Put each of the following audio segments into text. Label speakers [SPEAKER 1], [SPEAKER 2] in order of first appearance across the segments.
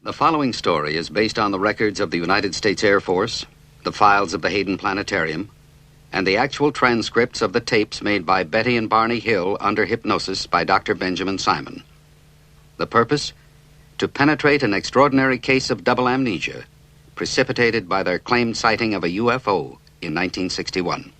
[SPEAKER 1] The following story is based on the records of the United States Air Force, the files of the Hayden Planetarium, and the actual transcripts of the tapes made by Betty and Barney Hill under hypnosis by Dr. Benjamin Simon. The purpose? To penetrate an extraordinary case of double amnesia precipitated by their claimed sighting of a UFO in 1961.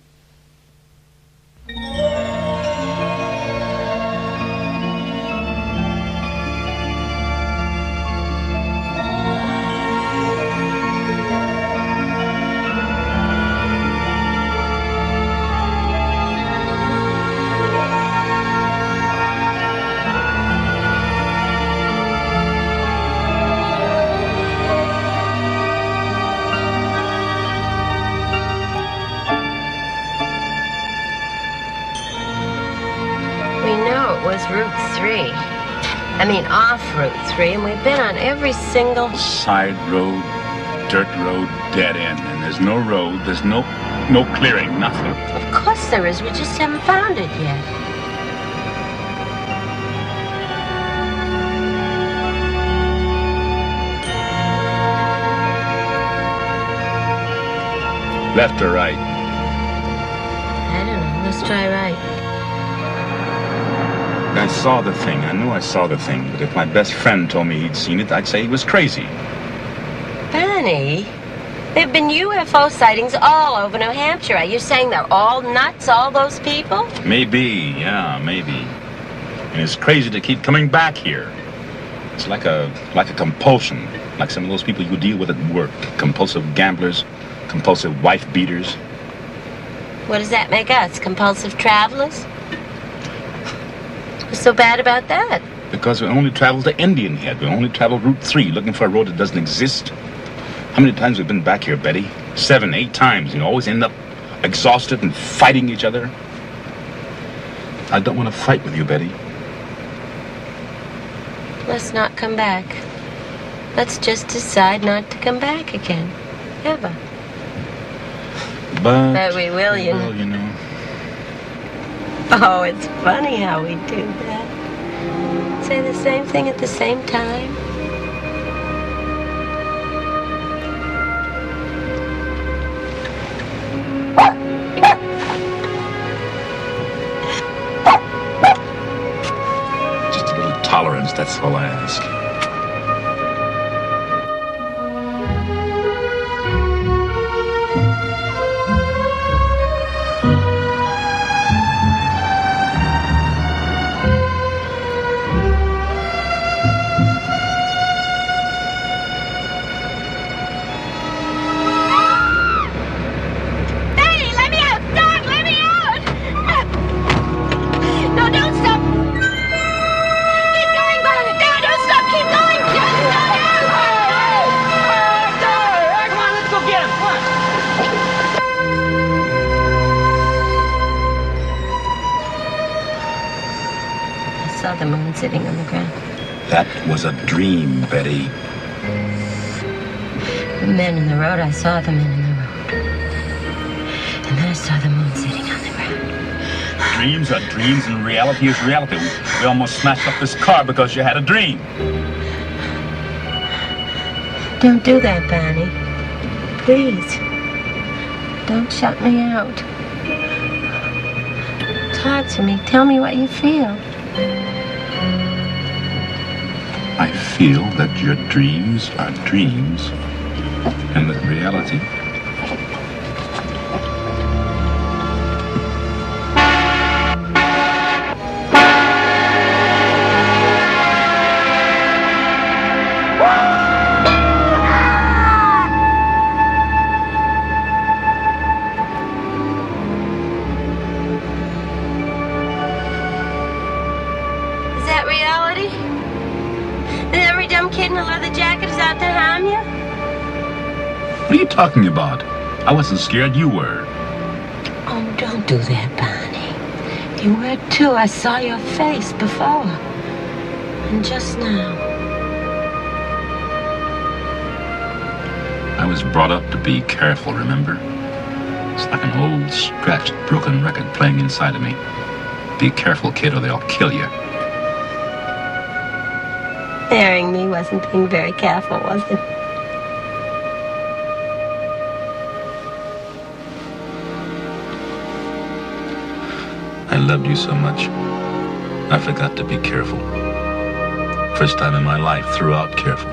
[SPEAKER 2] Off Route 3, and we've been on every single
[SPEAKER 3] side road, dirt road, dead end, and there's no road, there's no clearing, nothing.
[SPEAKER 2] Of course there is, we just haven't found it yet.
[SPEAKER 3] Left or right?
[SPEAKER 2] I don't know, let's try right.
[SPEAKER 3] I saw the thing. I knew I saw the thing. But if my best friend told me he'd seen it, I'd say he was crazy.
[SPEAKER 2] Benny, there have been UFO sightings all over New Hampshire. Are you saying they're all nuts, all those people?
[SPEAKER 3] Maybe, yeah, maybe. And it's crazy to keep coming back here. It's like a compulsion. Like some of those people you deal with at work. Compulsive gamblers, compulsive wife beaters.
[SPEAKER 2] What does that make us? Compulsive travelers? What's so bad about that?
[SPEAKER 3] Because we only travel to Indian Head. We only travel Route 3, looking for a road that doesn't exist. How many times have we been back here, Betty? 7, 8 times. You always end up exhausted and fighting each other. I don't want to fight with you, Betty.
[SPEAKER 2] Let's not come back. Let's just decide not to come back again. Ever. But we will, you know.
[SPEAKER 3] Well, you know.
[SPEAKER 2] Oh, it's funny how we do that. Say the same thing at the same time.
[SPEAKER 3] Just a little tolerance, that's all I ask.
[SPEAKER 2] The moon sitting on the ground.
[SPEAKER 3] That was a dream, Betty.
[SPEAKER 2] The men in the road, I saw the men in the road. And then I saw the moon sitting on the ground.
[SPEAKER 3] Dreams are dreams and reality is reality. We almost smashed up this car because you had a dream.
[SPEAKER 2] Don't do that, Barney. Please. Don't shut me out. Talk to me. Tell me what you feel.
[SPEAKER 3] I feel that your dreams are dreams, and that reality What are you talking about? I wasn't scared, you were.
[SPEAKER 2] Oh, don't do that, Barney. You were too. I saw your face before. And just now.
[SPEAKER 3] I was brought up to be careful, remember? It's like an old, scratched, broken record playing inside of me. Be careful, kid, or they'll kill you.
[SPEAKER 2] Marrying me wasn't being very careful, was it?
[SPEAKER 3] I loved you so much, I forgot to be careful. First time in my life, throughout careful.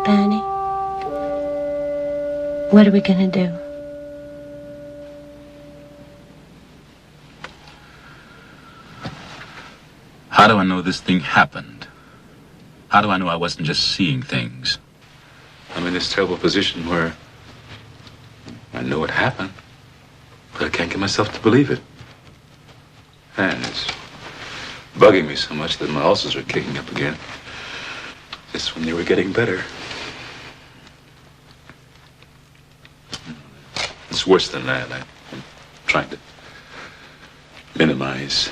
[SPEAKER 2] Barney, what are we gonna do?
[SPEAKER 3] How do I know this thing happened? How do I know I wasn't just seeing things? I'm in this terrible position where I know it happened, but I can't get myself to believe it. And it's bugging me so much that my ulcers are kicking up again. Just when they were getting better. It's worse than that. I'm trying to minimize.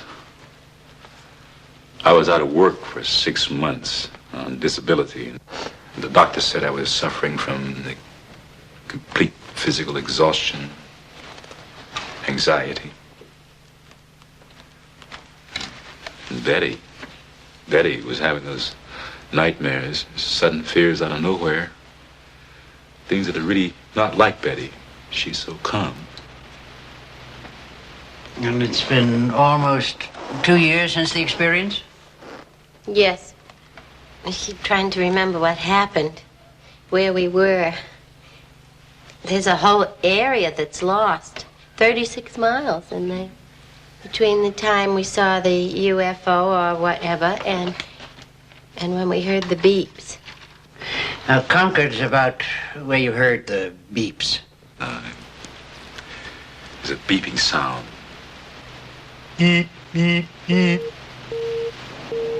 [SPEAKER 3] I was out of work for 6 months on disability. The doctor said I was suffering from the complete physical exhaustion, anxiety. And Betty was having those nightmares, sudden fears out of nowhere. Things that are really not like Betty. She's so calm.
[SPEAKER 4] And it's been almost 2 years since the experience?
[SPEAKER 2] Yes. I keep trying to remember what happened, where we were. There's a whole area that's lost. 36 miles in there. Between the time we saw the UFO or whatever and when we heard the beeps.
[SPEAKER 4] Now, Concord's about where you heard the beeps.
[SPEAKER 3] There's a beeping sound.
[SPEAKER 4] Beep, beep, beep.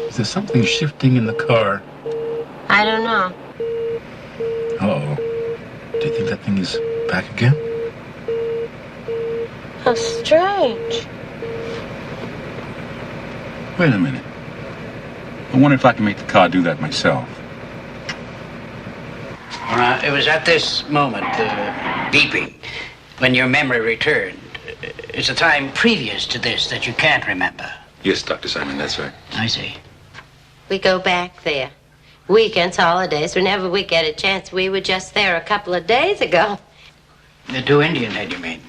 [SPEAKER 3] Is there something shifting in the car?
[SPEAKER 2] I don't know.
[SPEAKER 3] Uh-oh. Do you think that thing is back again?
[SPEAKER 2] How strange.
[SPEAKER 3] Wait a minute. I wonder if I can make the car do that myself.
[SPEAKER 4] It was at this moment, beeping, when your memory returned. It's a time previous to this that you can't remember.
[SPEAKER 3] Yes, Dr. Simon, that's right.
[SPEAKER 4] I see.
[SPEAKER 2] We go back there. Weekends, holidays, whenever we get a chance. We were just there a couple of days ago.
[SPEAKER 4] The 2 Indian head, you mean?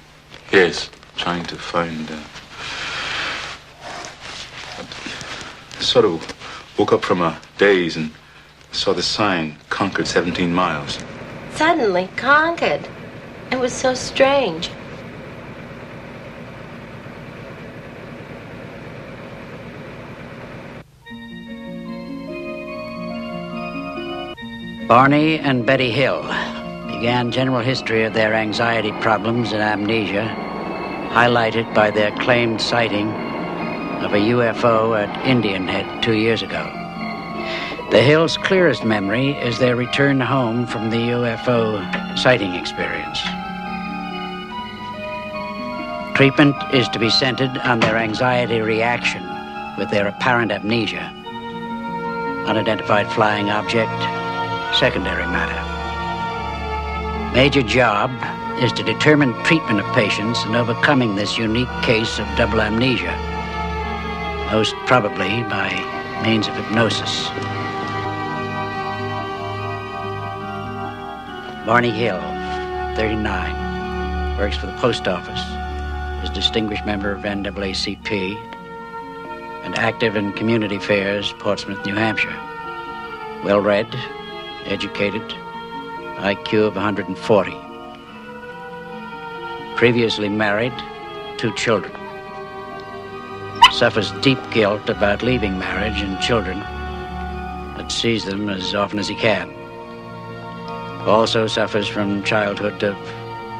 [SPEAKER 3] Yes, trying to find... sort of woke up from a daze and saw the sign, Concord 17 miles.
[SPEAKER 2] Suddenly, Concord. It was so strange.
[SPEAKER 4] Barney and Betty Hill began general history of their anxiety problems and amnesia, highlighted by their claimed sighting of a UFO at Indian Head 2 years ago. The Hills' clearest memory is their return home from the UFO sighting experience. Treatment is to be centered on their anxiety reaction with their apparent amnesia. Unidentified flying object, secondary matter. Major job is to determine treatment of patients in overcoming this unique case of double amnesia, most probably by means of hypnosis. Barney Hill, 39, works for the post office, is a distinguished member of NAACP, and active in community affairs, Portsmouth, New Hampshire. Well-read, educated, IQ of 140. Previously married, 2 children. Suffers deep guilt about leaving marriage and children, but sees them as often as he can. Also suffers from childhood of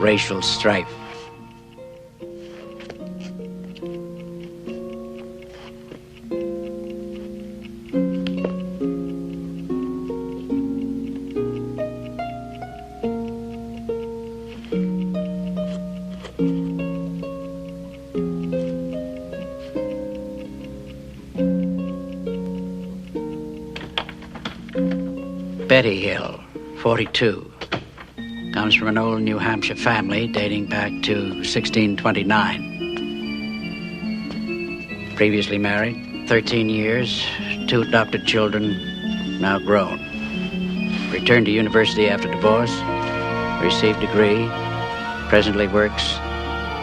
[SPEAKER 4] racial strife. Betty Hill, 42, comes from an old New Hampshire family dating back to 1629. Previously married, 13 years, 2 adopted children, now grown. Returned to university after divorce, received degree, presently works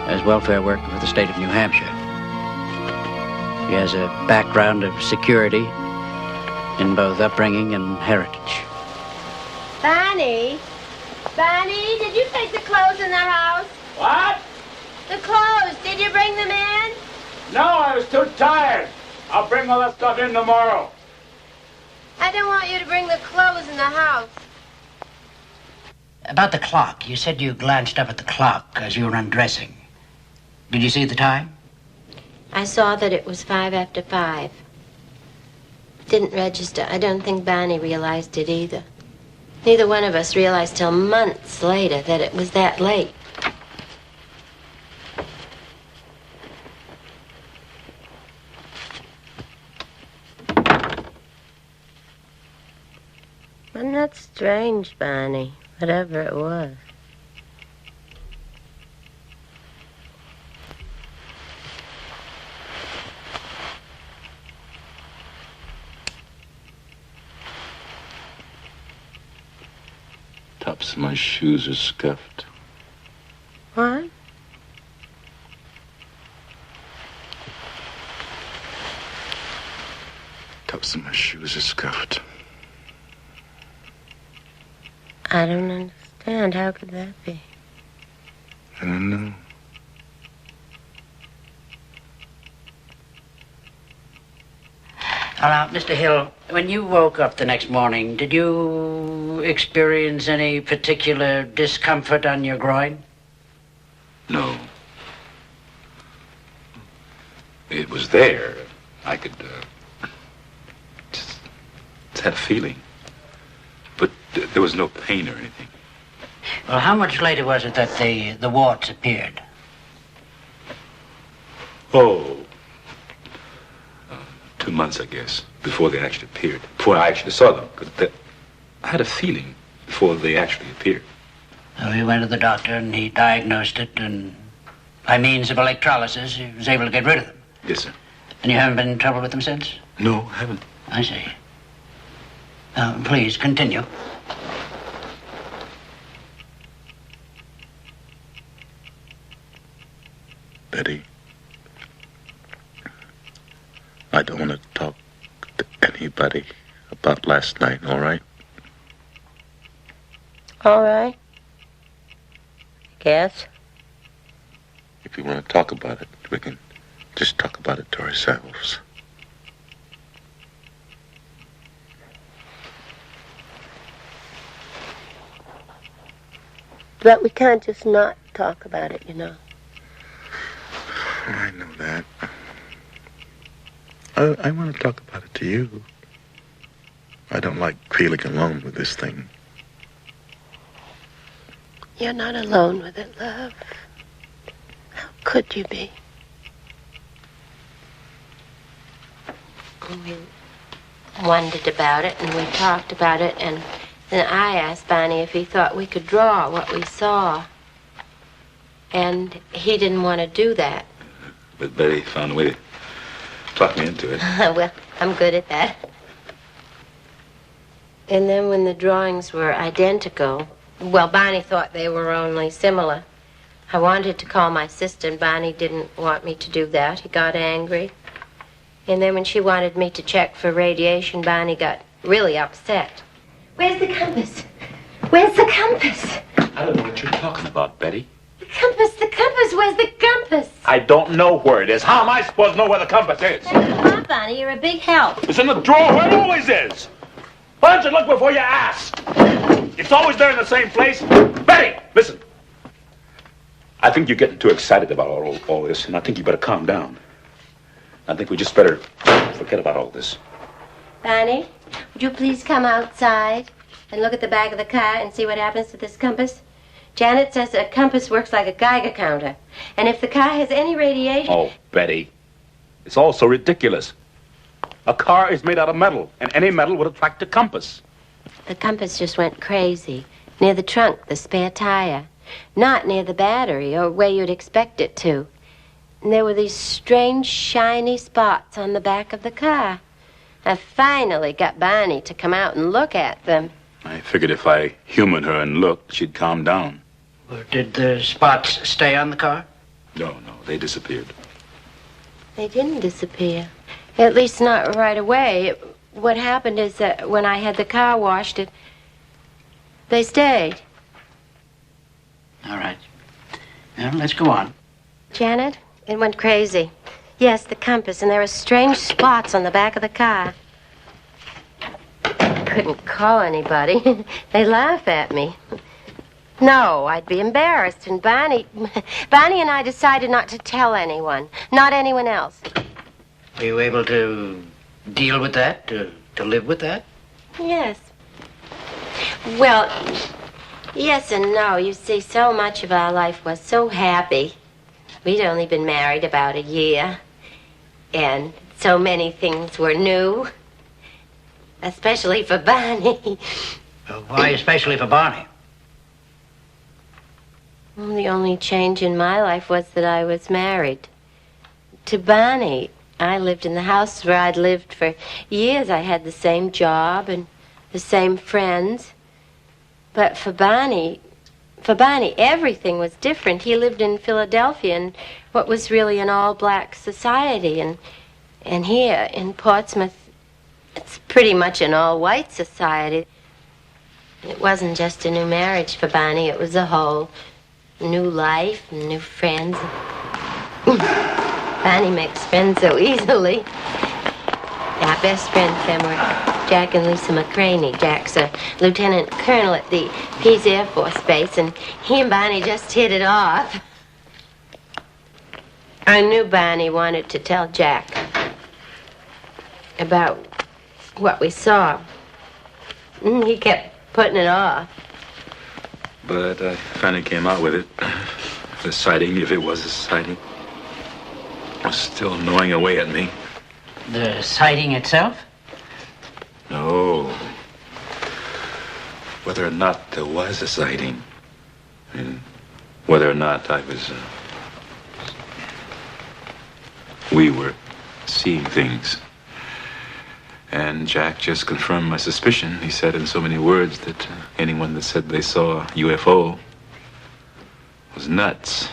[SPEAKER 4] as welfare worker for the state of New Hampshire. He has a background of security in both upbringing and heritage.
[SPEAKER 2] Barney? Barney, did you take the clothes in the house?
[SPEAKER 5] What?
[SPEAKER 2] The clothes, did you bring them in?
[SPEAKER 5] No, I was too tired. I'll bring all that stuff in tomorrow.
[SPEAKER 2] I don't want you to bring the clothes in the house.
[SPEAKER 4] About the clock, you said you glanced up at the clock as you were undressing. Did you see the time?
[SPEAKER 2] I saw that it was 5 after 5. Didn't register. I don't think Barney realized it either. Neither one of us realized till months later that it was that late. Wasn't that strange, Barney? Whatever it was.
[SPEAKER 3] Tops of my shoes are scuffed.
[SPEAKER 2] What?
[SPEAKER 3] Tops of my shoes are scuffed.
[SPEAKER 2] I don't understand. How could that be?
[SPEAKER 3] I don't know.
[SPEAKER 4] Now, Mr. Hill, when you woke up the next morning, did you experience any particular discomfort on your groin?
[SPEAKER 3] No. It was there. I could, just had a feeling. But there was no pain or anything.
[SPEAKER 4] Well, how much later was it that the warts appeared?
[SPEAKER 3] Oh. 2 months, I guess, before they actually appeared. Before I actually saw them. Because I had a feeling before they actually appeared.
[SPEAKER 4] So he went to the doctor and he diagnosed it, and by means of electrolysis, he was able to get rid of them.
[SPEAKER 3] Yes, sir.
[SPEAKER 4] And you haven't been in trouble with them since?
[SPEAKER 3] No, I haven't.
[SPEAKER 4] I see. Please, continue.
[SPEAKER 3] Betty, I don't want to talk to anybody about last night, all right?
[SPEAKER 2] All right. Guess.
[SPEAKER 3] If you want to talk about it, we can just talk about it to ourselves.
[SPEAKER 2] But we can't just not talk about it, you know.
[SPEAKER 3] I know that. I want to talk about it to you. I don't like feeling alone with this thing.
[SPEAKER 2] You're not alone with it, love. How could you be? We wondered about it, and we talked about it, and then I asked Barney if he thought we could draw what we saw. And he didn't want to do that.
[SPEAKER 3] But Betty found a way to talk me into it.
[SPEAKER 2] Well, I'm good at that. And then when the drawings were identical, well, Barney thought they were only similar. I wanted to call my sister, and Barney didn't want me to do that. He got angry. And then when she wanted me to check for radiation, Barney got really upset. Where's the compass? Where's the compass?
[SPEAKER 3] I don't know what you're talking about, Betty.
[SPEAKER 2] The compass, where's the compass?
[SPEAKER 5] I don't know where it is. How am I supposed to know where the compass is?
[SPEAKER 2] Come on, Barney, you're a big help.
[SPEAKER 5] It's in the drawer where it always is. Why don't you look before you ask? It's always there in the same place. Betty, listen. I think you're getting too excited about all this, and I think you better calm down. I think we just better forget about all this.
[SPEAKER 2] Barney, would you please come outside and look at the back of the car and see what happens to this compass? Janet says a compass works like a Geiger counter. And if the car has any radiation...
[SPEAKER 5] Oh, Betty. It's all so ridiculous. A car is made out of metal, and any metal would attract a compass.
[SPEAKER 2] The compass just went crazy. Near the trunk, the spare tire. Not near the battery, or where you'd expect it to. And there were these strange, shiny spots on the back of the car. I finally got Barney to come out and look at them.
[SPEAKER 3] I figured if I humored her and looked, she'd calm down.
[SPEAKER 4] Well, did the spots stay on the car?
[SPEAKER 3] No, they disappeared.
[SPEAKER 2] They didn't disappear. At least not right away. What happened is that when I had the car washed, they stayed.
[SPEAKER 4] All right. Now, let's go on.
[SPEAKER 2] Janet, it went crazy. Yes, the compass, and there were strange spots on the back of the car. I couldn't call anybody. They laugh at me. No, I'd be embarrassed, and Barney and I decided not to tell anyone, not anyone else.
[SPEAKER 4] Were you able to deal with that, to live with that?
[SPEAKER 2] Yes. Well, yes and no. You see, so much of our life was so happy. We'd only been married about a year, and so many things were new, especially for Barney.
[SPEAKER 4] Why especially for Barney?
[SPEAKER 2] Well, the only change in my life was that I was married to Barney. I lived in the house where I'd lived for years. I had the same job and the same friends. But for Barney, everything was different. He lived in Philadelphia in what was really an all-black society. And here in Portsmouth, it's pretty much an all-white society. It wasn't just a new marriage for Barney. It was a whole new life and new friends. Barney makes friends so easily. Our best friends then were Jack and Lisa McCraney. Jack's a lieutenant colonel at the Pease Air Force Base, and he and Barney just hit it off. I knew Barney wanted to tell Jack about what we saw. He kept putting it off.
[SPEAKER 3] But I finally came out with it. The sighting, if it was a sighting, was still gnawing away at me.
[SPEAKER 4] The sighting itself?
[SPEAKER 3] No. Whether or not there was a sighting, and whether or not I was, we were seeing things. And Jack just confirmed my suspicion. He said in so many words that anyone that said they saw a UFO was nuts.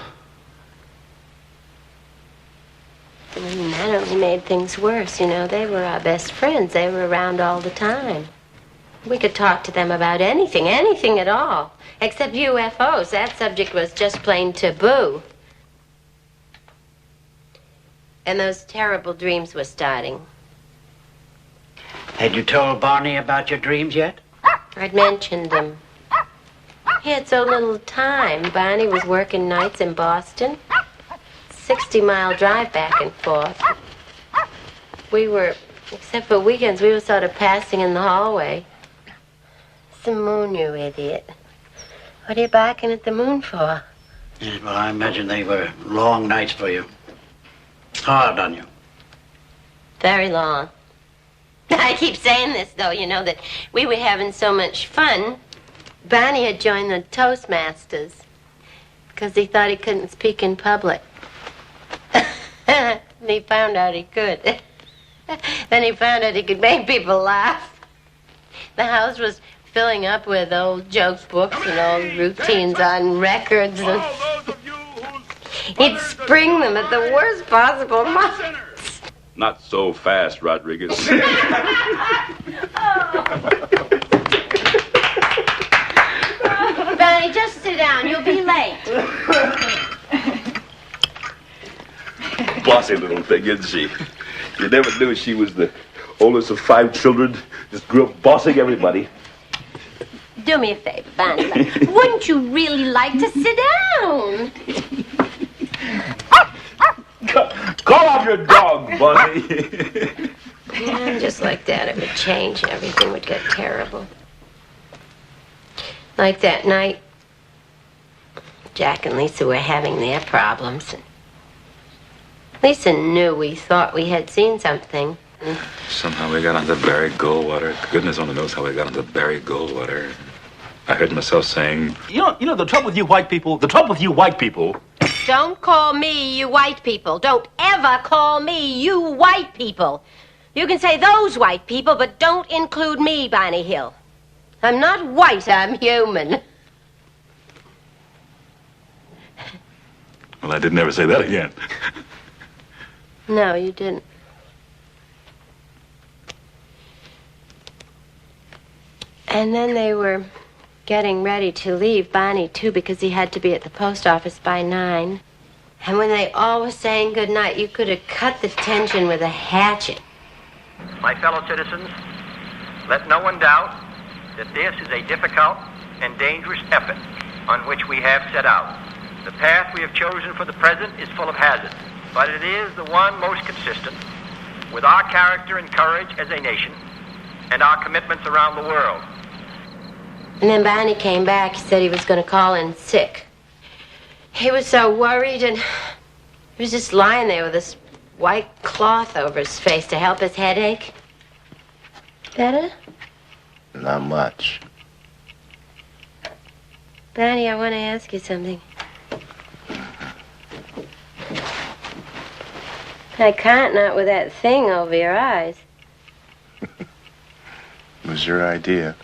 [SPEAKER 2] And that only made things worse, you know. They were our best friends. They were around all the time. We could talk to them about anything at all. Except UFOs. That subject was just plain taboo. And those terrible dreams were starting.
[SPEAKER 4] Had you told Barney about your dreams yet?
[SPEAKER 2] I'd mentioned them. He had so little time. Barney was working nights in Boston. 60-mile drive back and forth. We were, except for weekends, we were sort of passing in the hallway. It's the moon, you idiot. What are you barking at the moon for?
[SPEAKER 4] Yes, well, I imagine they were long nights for you. Hard on you.
[SPEAKER 2] Very long. I keep saying this, though, you know, that we were having so much fun. Barney had joined the Toastmasters because he thought he couldn't speak in public. And he found out he could. Then he found out he could make people laugh. The house was filling up with old joke books and old routines on records. And he'd spring them at the worst possible moments.
[SPEAKER 5] Not so fast, Rodriguez.
[SPEAKER 2] Barney, just sit down. You'll be late.
[SPEAKER 5] Bossy little thing, isn't she? You never knew she was the oldest of 5 children. Just grew up bossing everybody.
[SPEAKER 2] Do me a favor, Barney. Wouldn't you really like to sit down?
[SPEAKER 5] Call off your dog, Bossy.
[SPEAKER 2] Yeah, just like that, it would change and everything would get terrible. Like that night, Jack and Lisa were having their problems. And Lisa knew we thought we had seen something.
[SPEAKER 3] Somehow we got onto buried Goldwater. Goodness only knows how we got onto buried Goldwater. I heard myself saying,
[SPEAKER 5] You know, the trouble with you white people
[SPEAKER 2] Don't call me you white people. Don't ever call me you white people. You can say those white people, but don't include me, Barney Hill. I'm not white, I'm human.
[SPEAKER 5] Well, I didn't ever say that again.
[SPEAKER 2] No, you didn't. And then they were getting ready to leave, Barney, too, because he had to be at the post office by 9. And when they all were saying goodnight, you could have cut the tension with a hatchet.
[SPEAKER 6] My fellow citizens, let no one doubt that this is a difficult and dangerous effort on which we have set out. The path we have chosen for the present is full of hazards, but it is the one most consistent with our character and courage as a nation and our commitments around the world.
[SPEAKER 2] And then Barney came back. He said he was going to call in sick. He was so worried, and he was just lying there with this white cloth over his face to help his headache. Better?
[SPEAKER 7] Not much.
[SPEAKER 2] Barney, I want to ask you something. I can't, not with that thing over your eyes.
[SPEAKER 7] It was your idea.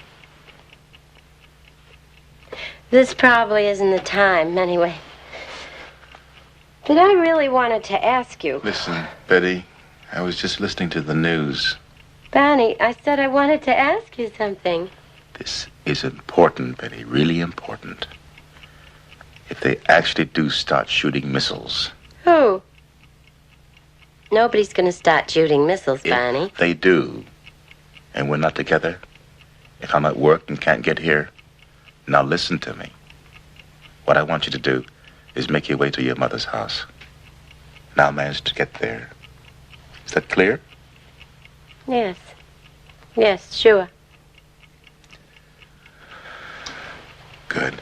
[SPEAKER 2] This probably isn't the time, anyway. But I really wanted to ask you.
[SPEAKER 7] Listen, Betty, I was just listening to the news.
[SPEAKER 2] Barney, I said I wanted to ask you something.
[SPEAKER 7] This is important, Betty, really important. If they actually do start shooting missiles.
[SPEAKER 2] Who? Nobody's going to start shooting missiles, Barney.
[SPEAKER 7] If they do, and we're not together, if I'm at work and can't get here, now listen to me. What I want you to do is make your way to your mother's house. Now manage to get there. Is that clear?
[SPEAKER 2] Yes. Yes, sure.
[SPEAKER 7] Good.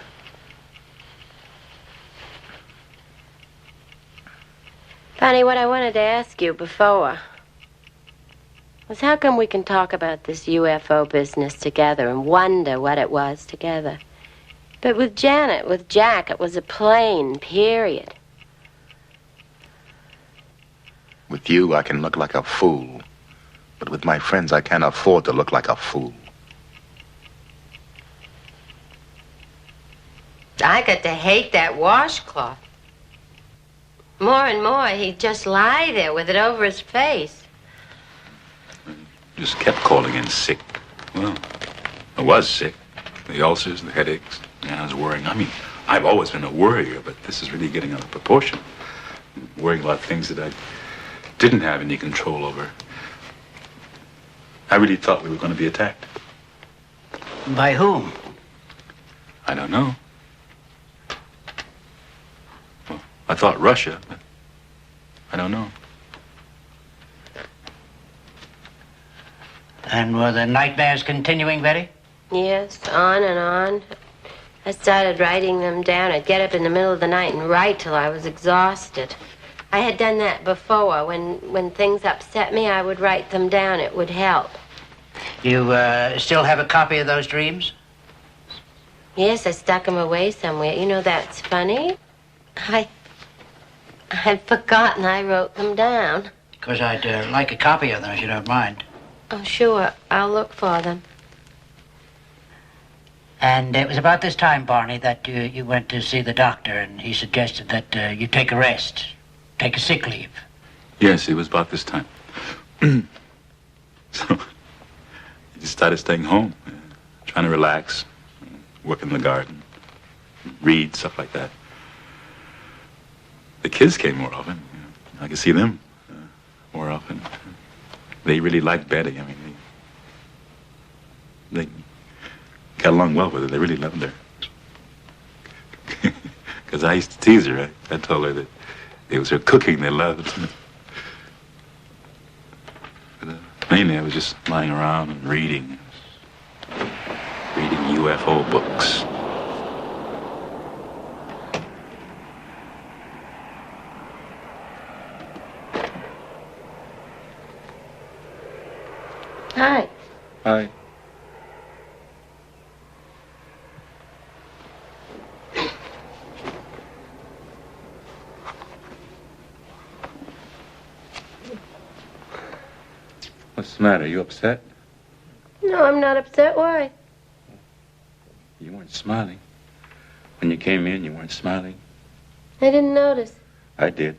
[SPEAKER 2] Barney, what I wanted to ask you before was how come we can talk about this UFO business together and wonder what it was together? But with Janet, with Jack, it was a plane, period.
[SPEAKER 7] With you, I can look like a fool. But with my friends, I can't afford to look like a fool.
[SPEAKER 2] I got to hate that washcloth. More and more, he'd just lie there with it over his face.
[SPEAKER 5] Just kept calling in sick. Well, I was sick. The ulcers, the headaches. Yeah, I was worrying. I mean, I've always been a worrier, but this is really getting out of proportion. Worrying about things that I didn't have any control over. I really thought we were going to be attacked.
[SPEAKER 4] By whom?
[SPEAKER 5] I don't know. Well, I thought Russia, but I don't know.
[SPEAKER 4] And were the nightmares continuing, Betty?
[SPEAKER 2] Yes, on and on. I started writing them down. I'd get up in the middle of the night and write till I was exhausted. I had done that before. When things upset me, I would write them down. It would help.
[SPEAKER 4] You still have a copy of those dreams?
[SPEAKER 2] Yes, I stuck them away somewhere. You know, that's funny. I'd forgotten I wrote them down.
[SPEAKER 4] Because I'd like a copy of them, if you don't mind.
[SPEAKER 2] Oh, sure. I'll look for them.
[SPEAKER 4] And it was about this time, Barney, that you went to see the doctor, and he suggested that you take a rest, take a sick leave.
[SPEAKER 5] Yes, it was about this time. So, I just started staying home, trying to relax, work in the garden, read, stuff like that. The kids came more often. I could see them more often. They really liked Betty. I mean, they got along well with her. They really loved her. Because I used to tease her. I told her that it was her cooking they loved. But, mainly I was just lying around and reading UFO books.
[SPEAKER 2] Hi.
[SPEAKER 7] Hi. What's the matter? You upset?
[SPEAKER 2] No, I'm not upset. Why?
[SPEAKER 7] You weren't smiling. When you came in, you weren't smiling.
[SPEAKER 2] I didn't notice.
[SPEAKER 7] I did.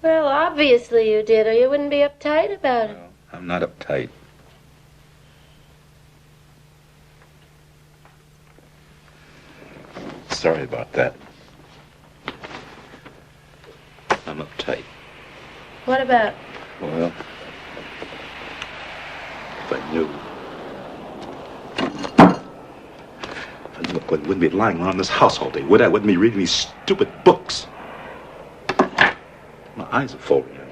[SPEAKER 2] Well, obviously you did, or you wouldn't be uptight about it.
[SPEAKER 7] No, I'm not uptight. Sorry about that. I'm uptight.
[SPEAKER 2] What about?
[SPEAKER 7] Well, if I knew I wouldn't be lying around this house all day, would I? Wouldn't be reading these stupid books. My eyes are folding in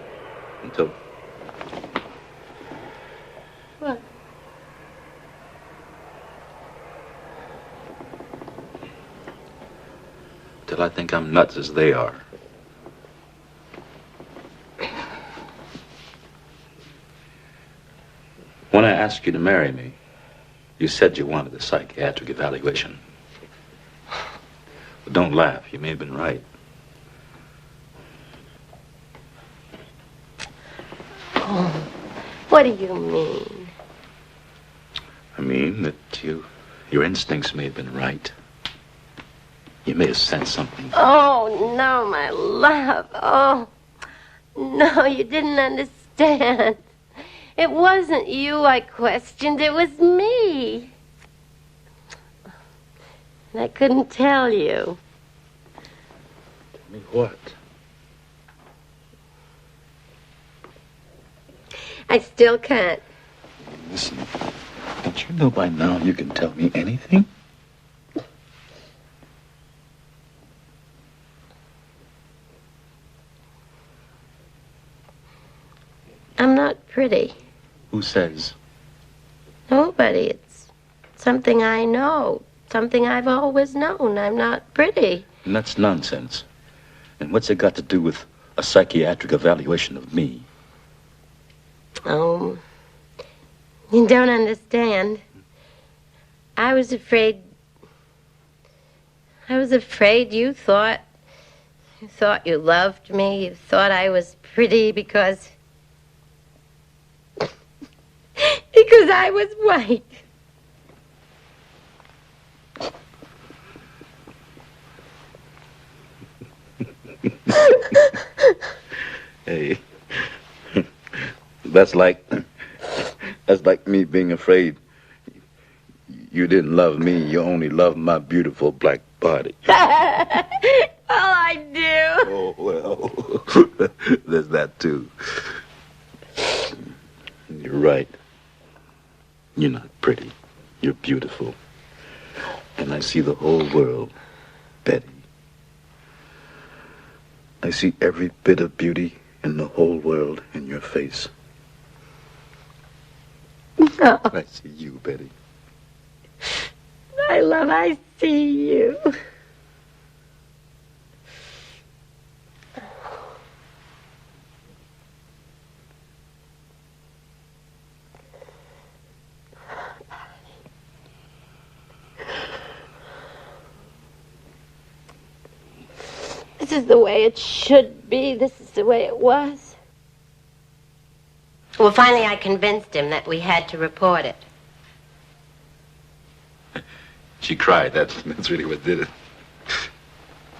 [SPEAKER 7] until...
[SPEAKER 2] What?
[SPEAKER 7] Till I think I'm nuts as they are. When I asked you to marry me, you said you wanted a psychiatric evaluation. But don't laugh. You may have been right.
[SPEAKER 2] Oh, what do you mean?
[SPEAKER 7] I mean that your instincts may have been right. You may have sensed something.
[SPEAKER 2] Oh, no, my love. Oh, no, you didn't understand. It wasn't you I questioned. It was me. And I couldn't tell you.
[SPEAKER 7] Tell me what?
[SPEAKER 2] I still can't.
[SPEAKER 7] Listen, don't you know by now you can tell me anything?
[SPEAKER 2] I'm not pretty.
[SPEAKER 7] Who says?
[SPEAKER 2] Nobody. It's something I know. Something I've always known. I'm not pretty.
[SPEAKER 7] And that's nonsense. And what's it got to do with a psychiatric evaluation of me?
[SPEAKER 2] Oh, you don't understand. I was afraid you thought you loved me. You thought I was pretty because I was white.
[SPEAKER 7] Hey, that's like me being afraid you didn't love me. You only loved my beautiful black body.
[SPEAKER 2] Well, I do.
[SPEAKER 7] Oh, well, there's that too. You're right. You're not pretty. You're beautiful. And I see the whole world, Betty. I see every bit of beauty in the whole world in your face.
[SPEAKER 2] No.
[SPEAKER 7] I see you, Betty.
[SPEAKER 2] I see you. This is the way it should be. This is the way it was. Well, finally I convinced him that we had to report it.
[SPEAKER 7] She cried. That's really what did it.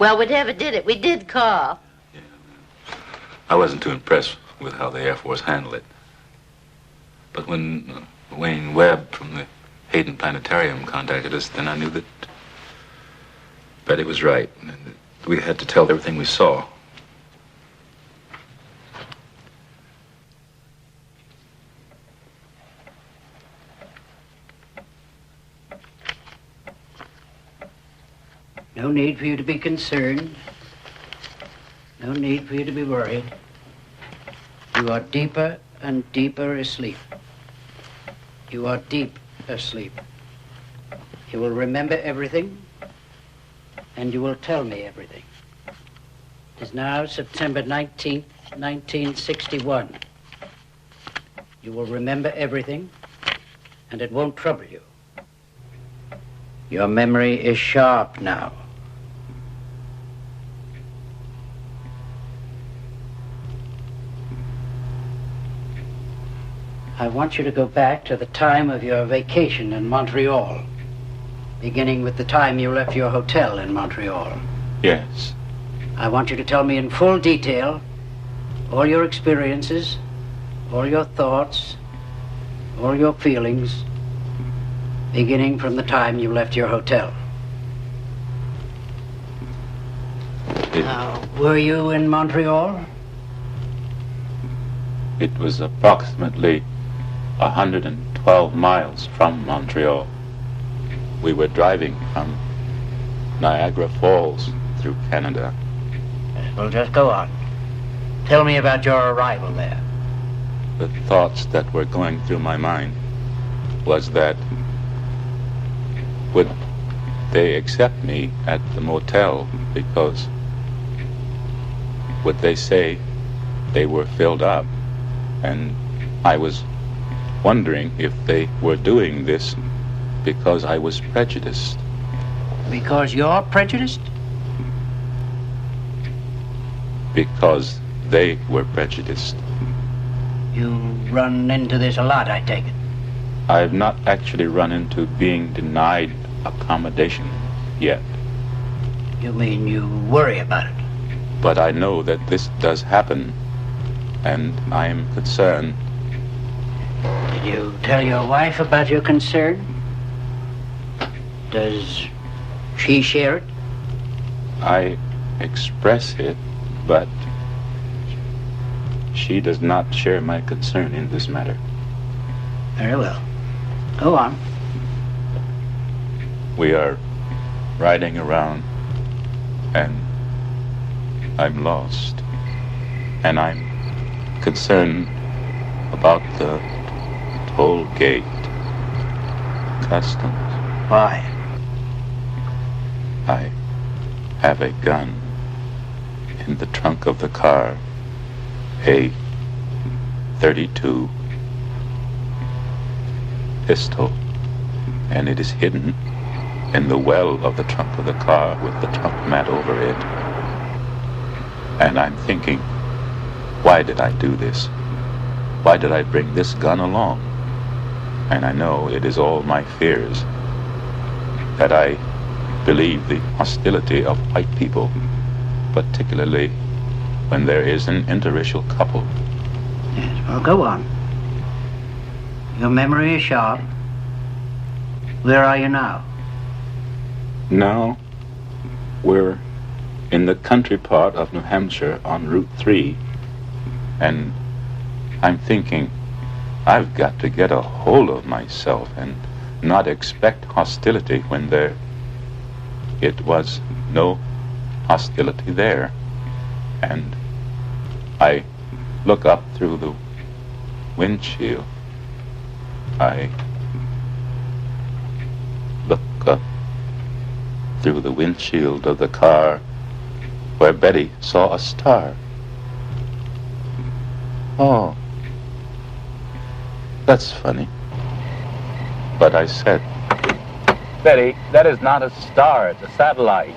[SPEAKER 2] Well, whatever did it, we did call.
[SPEAKER 7] Yeah, I wasn't too impressed with how the Air Force handled it. But when Wayne Webb from the Hayden Planetarium contacted us, then I knew that Betty was right. And that we had to tell everything we saw.
[SPEAKER 4] No need for you to be concerned. No need for you to be worried. You are deeper and deeper asleep. You are deep asleep. You will remember everything, and you will tell me everything. It is now September 19th, 1961. You will remember everything, and it won't trouble you. Your memory is sharp now. I want you to go back to the time of your vacation in Montreal, beginning with the time you left your hotel in Montreal.
[SPEAKER 3] Yes.
[SPEAKER 4] I want you to tell me in full detail all your experiences, all your thoughts, all your feelings, beginning from the time you left your hotel. Were you in Montreal?
[SPEAKER 3] It was approximately 112 miles from Montreal. We were driving from Niagara Falls through Canada.
[SPEAKER 4] Well, just go on. Tell me about your arrival there.
[SPEAKER 3] The thoughts that were going through my mind was that would they accept me at the motel, because would they say they were filled up? And I was wondering if they were doing this because I was prejudiced.
[SPEAKER 4] Because you're prejudiced?
[SPEAKER 3] Because they were prejudiced.
[SPEAKER 4] You run into this a lot, I take it.
[SPEAKER 3] I've not actually run into being denied accommodation yet.
[SPEAKER 4] You mean you worry about it?
[SPEAKER 3] But I know that this does happen, and I am concerned.
[SPEAKER 4] Did you tell your wife about your concern? Does she share it?
[SPEAKER 3] I express it, but she does not share my concern in this matter.
[SPEAKER 4] Very well. Go on.
[SPEAKER 3] We are riding around, and I'm lost. And I'm concerned about the toll gate customs.
[SPEAKER 4] Why?
[SPEAKER 3] I have a gun in the trunk of the car, a .32 pistol, and it is hidden in the well of the trunk of the car with the trunk mat over it. And I'm thinking, why did I do this? Why did I bring this gun along? And I know it is all my fears, that I believe the hostility of white people, particularly when there is an interracial couple.
[SPEAKER 4] Yes, well, go on. Your memory is sharp. Where are you now?
[SPEAKER 3] Now, we're in the country part of New Hampshire on Route 3, and I'm thinking, I've got to get a hold of myself and not expect hostility when it was no hostility there. And I look up through the windshield. I look up through the windshield of the car where Betty saw a star. Oh, that's funny. But I said, Betty, that is not a star, it's a satellite.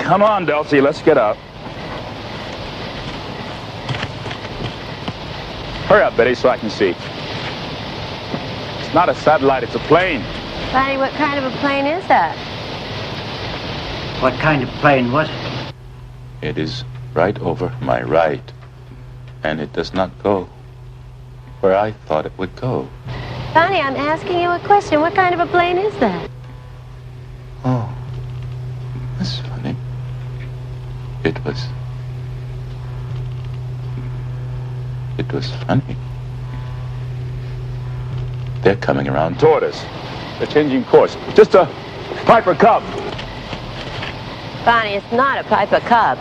[SPEAKER 3] Come on, Dulcie, let's get up. Hurry up, Betty, so I can see. It's not a satellite, it's a plane.
[SPEAKER 2] Barney, what kind of a plane is that?
[SPEAKER 4] What kind of plane was it?
[SPEAKER 3] It is right over my right, and it does not go where I thought it would go.
[SPEAKER 2] Barney, I'm asking you a question. What kind of a plane is that?
[SPEAKER 3] Oh, that's funny. It was funny. They're coming around toward us. They're changing course. Just a Piper Cub.
[SPEAKER 2] Barney, it's not a Piper Cub.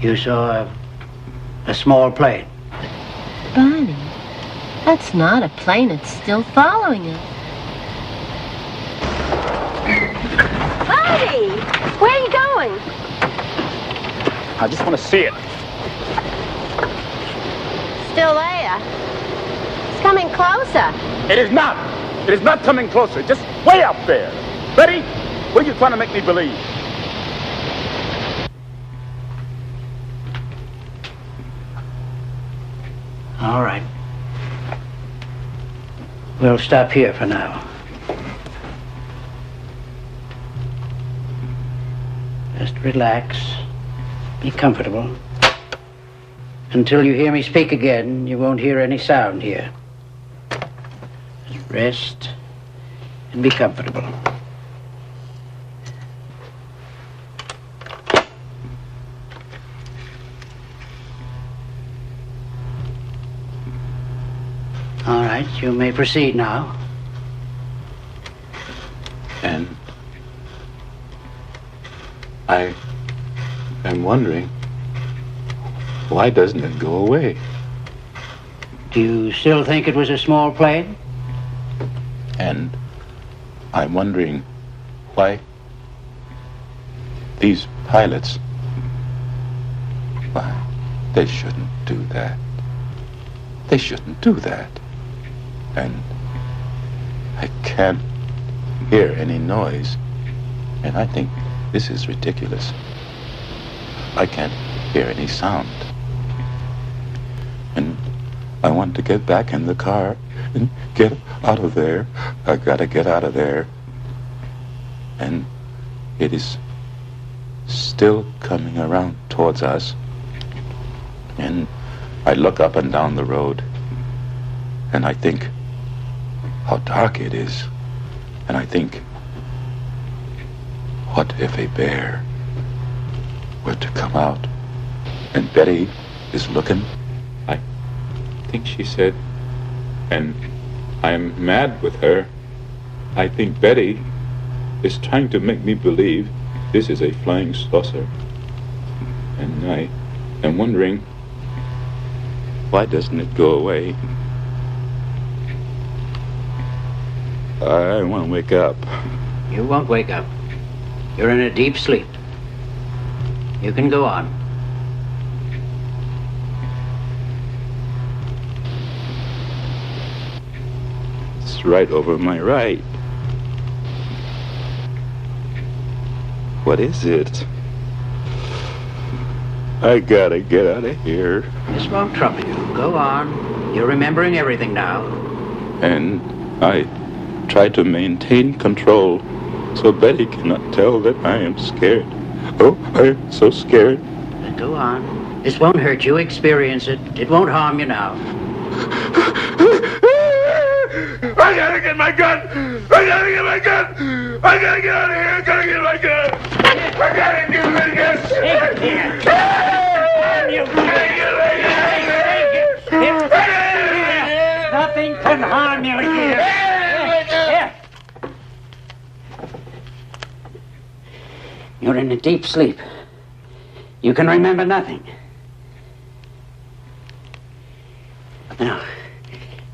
[SPEAKER 4] You saw a small plane.
[SPEAKER 2] Barney, that's not a plane. It's still following us. Barney, where are you going?
[SPEAKER 3] I just want to see it.
[SPEAKER 2] Still there. It's coming closer.
[SPEAKER 3] It is not. It is not coming closer. Just way up there. Betty, what are you trying to make me believe?
[SPEAKER 4] All right. We'll stop here for now. Just relax. Be comfortable. Until you hear me speak again, you won't hear any sound here. Just rest and be comfortable. All right, you may proceed now.
[SPEAKER 7] And I am wondering, why doesn't it go away?
[SPEAKER 4] Do you still think it was a small plane?
[SPEAKER 7] And I'm wondering why these pilots, why, they shouldn't do that. They shouldn't do that. And I can't hear any noise. And I think this is ridiculous. I can't hear any sound. And I want to get back in the car and get out of there. I gotta get out of there. And it is still coming around towards us. And I look up and down the road, and I think how dark it is. And I think, what if a bear were to come out? And Betty is looking. I think she said, and I'm mad with her. I think Betty is trying to make me believe this is a flying saucer. And I am wondering, why doesn't it go away? I want to wake up.
[SPEAKER 4] You won't wake up. You're in a deep sleep. You can go on.
[SPEAKER 7] It's right over my right. What is it? I gotta get out of here.
[SPEAKER 4] This won't trouble you. Go on. You're remembering everything now.
[SPEAKER 7] And I try to maintain control so Betty cannot tell that I am scared. Oh, I am so scared.
[SPEAKER 4] Go on. This won't hurt you. Experience it. It won't harm you now.
[SPEAKER 5] I gotta get my gun! I gotta get my gun! I gotta get out of here! I gotta get my gun! I gotta get my gun!
[SPEAKER 4] Take it here! Nothing can harm you here! Here. You're in a deep sleep. You can remember nothing.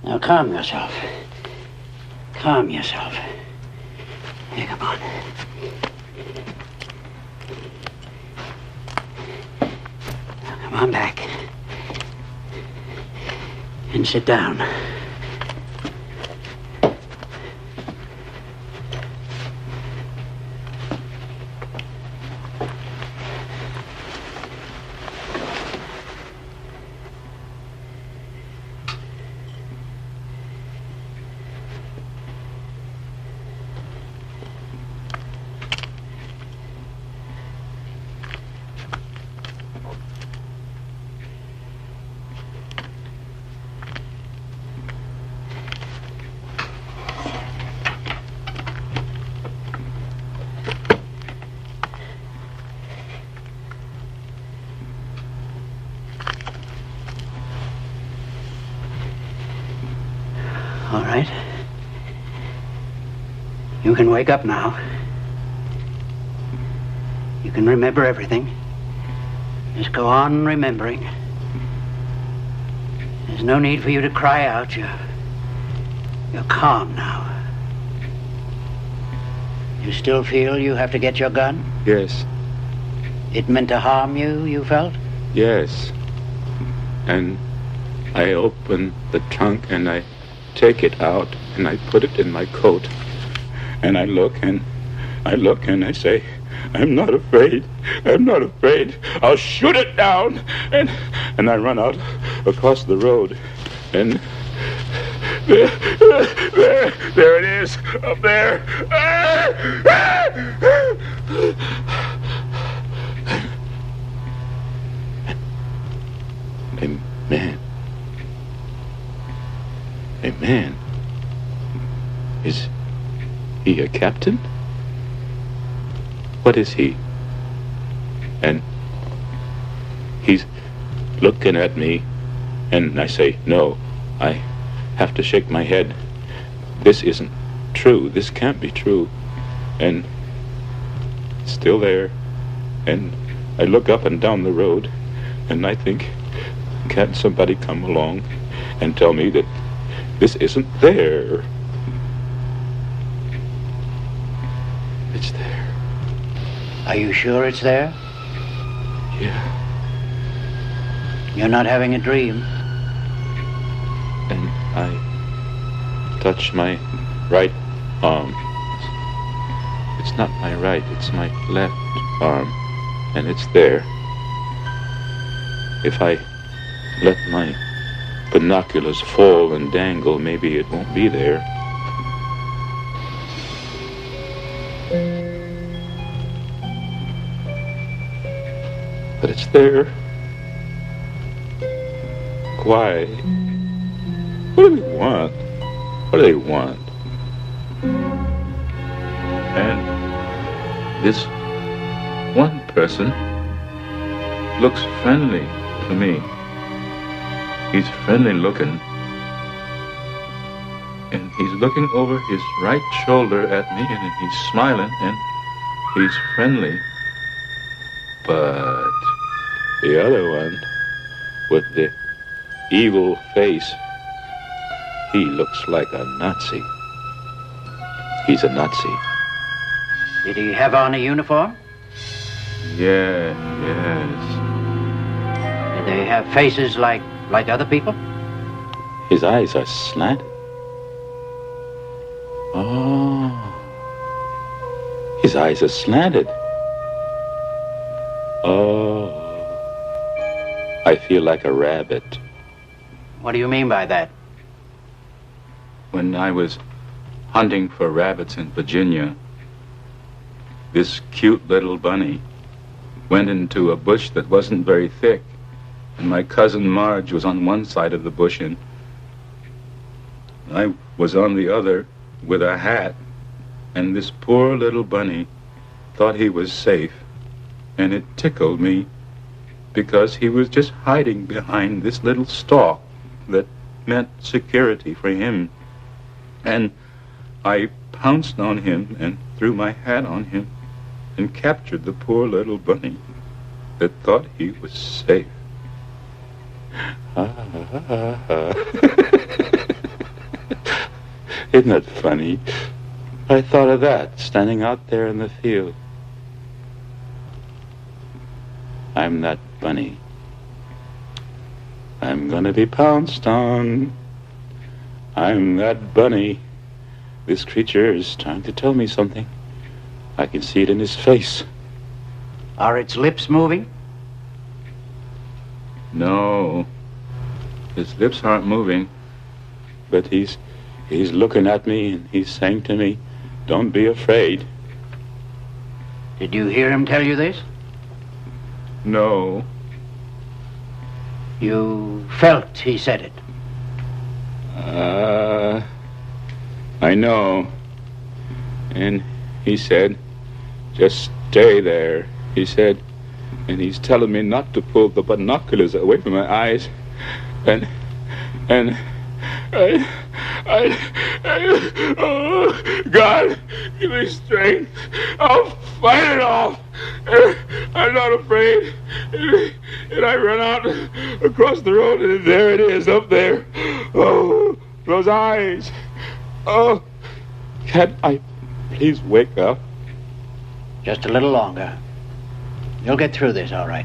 [SPEAKER 4] Now calm yourself. Calm yourself. Here, come on. Now, come on back. And sit down. All right. You can wake up now. You can remember everything. Just go on remembering. There's no need for you to cry out. You're calm now. You still feel you have to get your gun?
[SPEAKER 7] Yes.
[SPEAKER 4] It meant to harm you, you felt?
[SPEAKER 7] Yes. And I open the trunk and I take it out and I put it in my coat. And I look and I say, I'm not afraid. I'm not afraid. I'll shoot it down. And I run out across the road.
[SPEAKER 3] And there it is, up there. A man. Is he a captain? What is he? And he's looking at me, and I say, no, I have to shake my head. This isn't true. This can't be true. And it's still there. And I look up and down the road, and I think, can't somebody come along and tell me that this isn't there? It's there.
[SPEAKER 4] Are you sure it's there?
[SPEAKER 3] Yeah.
[SPEAKER 4] You're not having a dream?
[SPEAKER 3] And I touch my right arm. It's not my right, it's my left arm. And it's there. If I let my binoculars fall and dangle, maybe it won't be there. But it's there. Why? What do they want? What do they want? And this one person looks friendly to me. He's friendly looking. And he's looking over his right shoulder at me, and he's smiling, and he's friendly. But the other one, with the evil face, he looks like a Nazi. He's a Nazi.
[SPEAKER 4] Did he have on a uniform?
[SPEAKER 3] Yes.
[SPEAKER 4] Did they have faces like other people?
[SPEAKER 3] His eyes are slanted. Oh. His eyes are slanted. Oh. I feel like a rabbit.
[SPEAKER 4] What do you mean by that?
[SPEAKER 3] When I was hunting for rabbits in Virginia, this cute little bunny went into a bush that wasn't very thick, and my cousin Marge was on one side of the bush, and I was on the other with a hat, and this poor little bunny thought he was safe, and it tickled me because he was just hiding behind this little stalk that meant security for him. And I pounced on him and threw my hat on him and captured the poor little bunny that thought he was safe. Isn't that funny? I thought of that standing out there in the field. I'm that bunny. I'm gonna be pounced on. I'm that bunny. This creature is trying to tell me something. I can see it in his face.
[SPEAKER 4] Are its lips moving?
[SPEAKER 3] No. His lips aren't moving. But he's looking at me and he's saying to me, don't be afraid.
[SPEAKER 4] Did you hear him tell you this?
[SPEAKER 3] No.
[SPEAKER 4] You felt he said it?
[SPEAKER 3] I know. And he said, just stay there, he said. And he's telling me not to pull the binoculars away from my eyes. And oh, God, give me strength. I'll fight it off. I'm not afraid. And I run out across the road, and there it is, up there. Oh, those eyes. Oh, can't I please wake up?
[SPEAKER 4] Just a little longer. You'll get through this, all right.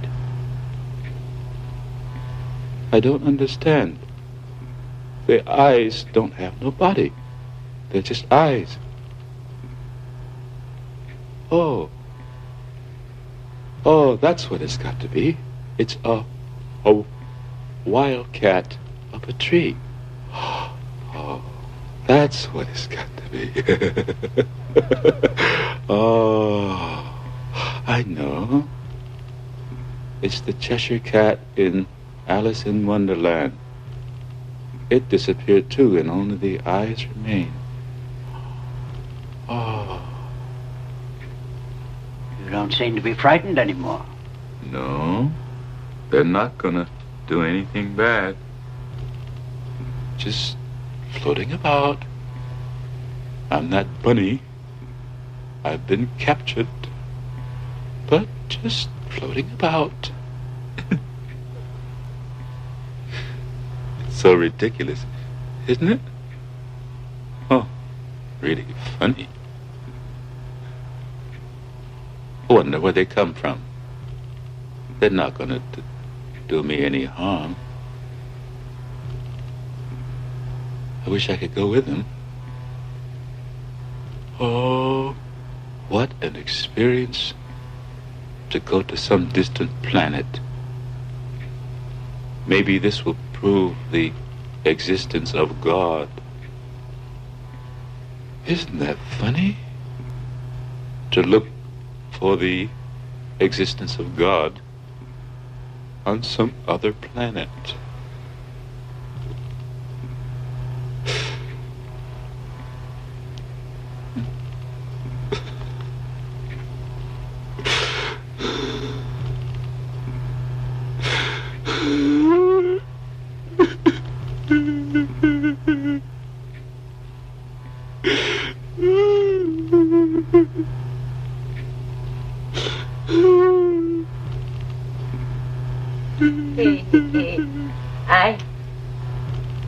[SPEAKER 3] I don't understand. The eyes don't have no body. They're just eyes. Oh, that's what it's got to be. It's a wildcat up a tree. That's what it's got to be. Oh, I know. It's the Cheshire Cat in Alice in Wonderland. It disappeared too, and only the eyes remain. Oh.
[SPEAKER 4] You don't seem to be frightened anymore.
[SPEAKER 3] No, they're not gonna do anything bad. Just floating about. I'm that bunny. I've been captured, but just floating about. It's so ridiculous, isn't it? Oh, really funny. I wonder where they come from. They're not gonna do me any harm. I wish I could go with them. Oh, what an experience to go to some distant planet. Maybe this will prove the existence of God. Isn't that funny? To look for the existence of God on some other planet.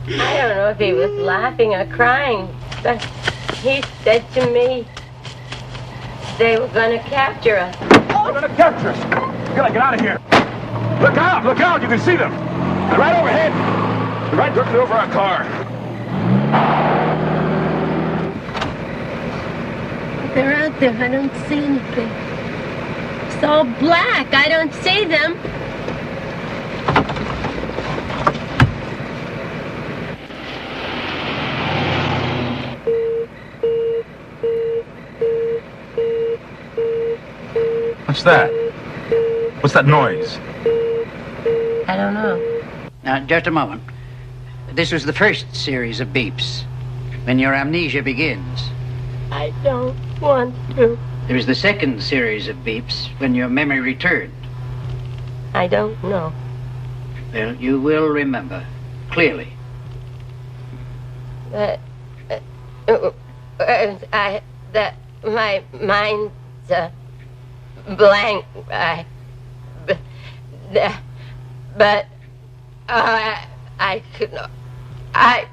[SPEAKER 2] I don't know if he was laughing or crying, but he said to me they were going to capture us.
[SPEAKER 5] They're going to capture us. We gotta get out of here. Look out, you can see them. They're right overhead. They're right directly over our car.
[SPEAKER 2] They're out there, I don't see anything. It's all black, I don't see them.
[SPEAKER 5] What's that? What's that noise?
[SPEAKER 2] I don't know.
[SPEAKER 4] Now, just a moment. This was the first series of beeps, when your amnesia begins.
[SPEAKER 2] I don't want to.
[SPEAKER 4] There is the second series of beeps, when your memory returned.
[SPEAKER 2] I don't know.
[SPEAKER 4] Well, you will remember, clearly.
[SPEAKER 2] My mind's blank. I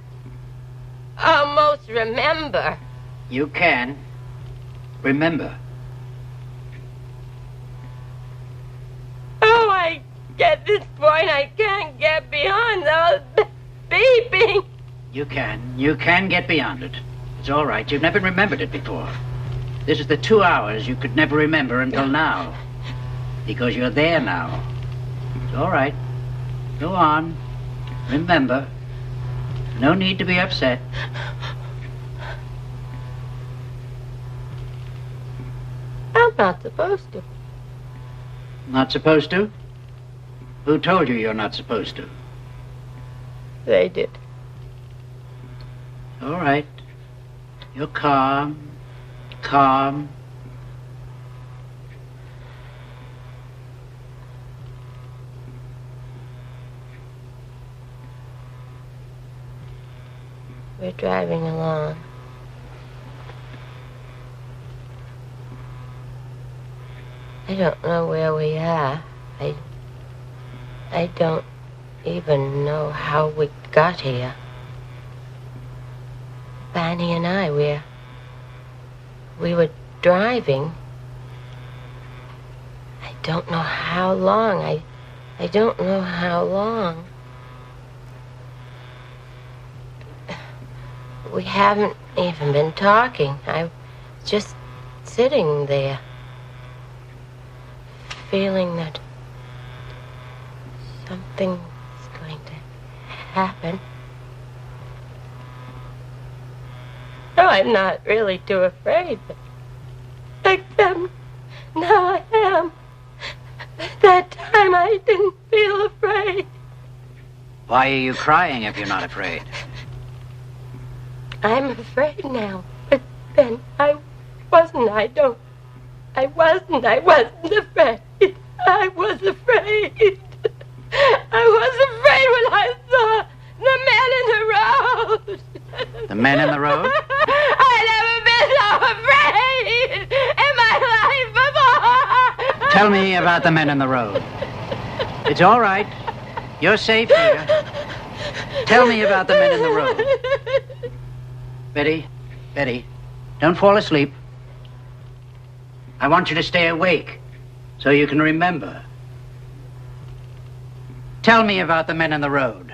[SPEAKER 2] almost remember.
[SPEAKER 4] You can remember.
[SPEAKER 2] Oh, I get this point. I can't get beyond those beeping.
[SPEAKER 4] You can get beyond it. It's all right. You've never remembered it before. This is the 2 hours you could never remember until now. Because you're there now. It's all right. Go on. Remember. No need to be upset.
[SPEAKER 2] I'm not supposed to.
[SPEAKER 4] Not supposed to? Who told you you're not supposed to?
[SPEAKER 2] They did.
[SPEAKER 4] All right. You're calm. Calm.
[SPEAKER 2] We're driving along. I don't know where we are. I don't even know how we got here. Barney and I, we were driving. I don't know how long. I don't know how long. We haven't even been talking. I was just sitting there, feeling that something's going to happen. I'm not really too afraid. Like them, now I am. That time I didn't feel afraid.
[SPEAKER 4] Why are you crying if you're not afraid?
[SPEAKER 2] I'm afraid now. But then I wasn't afraid. I was afraid. I was afraid when I saw the men in the road.
[SPEAKER 4] The men in the road?
[SPEAKER 2] I've never been so afraid in my life before.
[SPEAKER 4] Tell me about the men in the road. It's all right. You're safe here. Tell me about the men in the road. Betty, don't fall asleep. I want you to stay awake so you can remember. Tell me about the men in the road.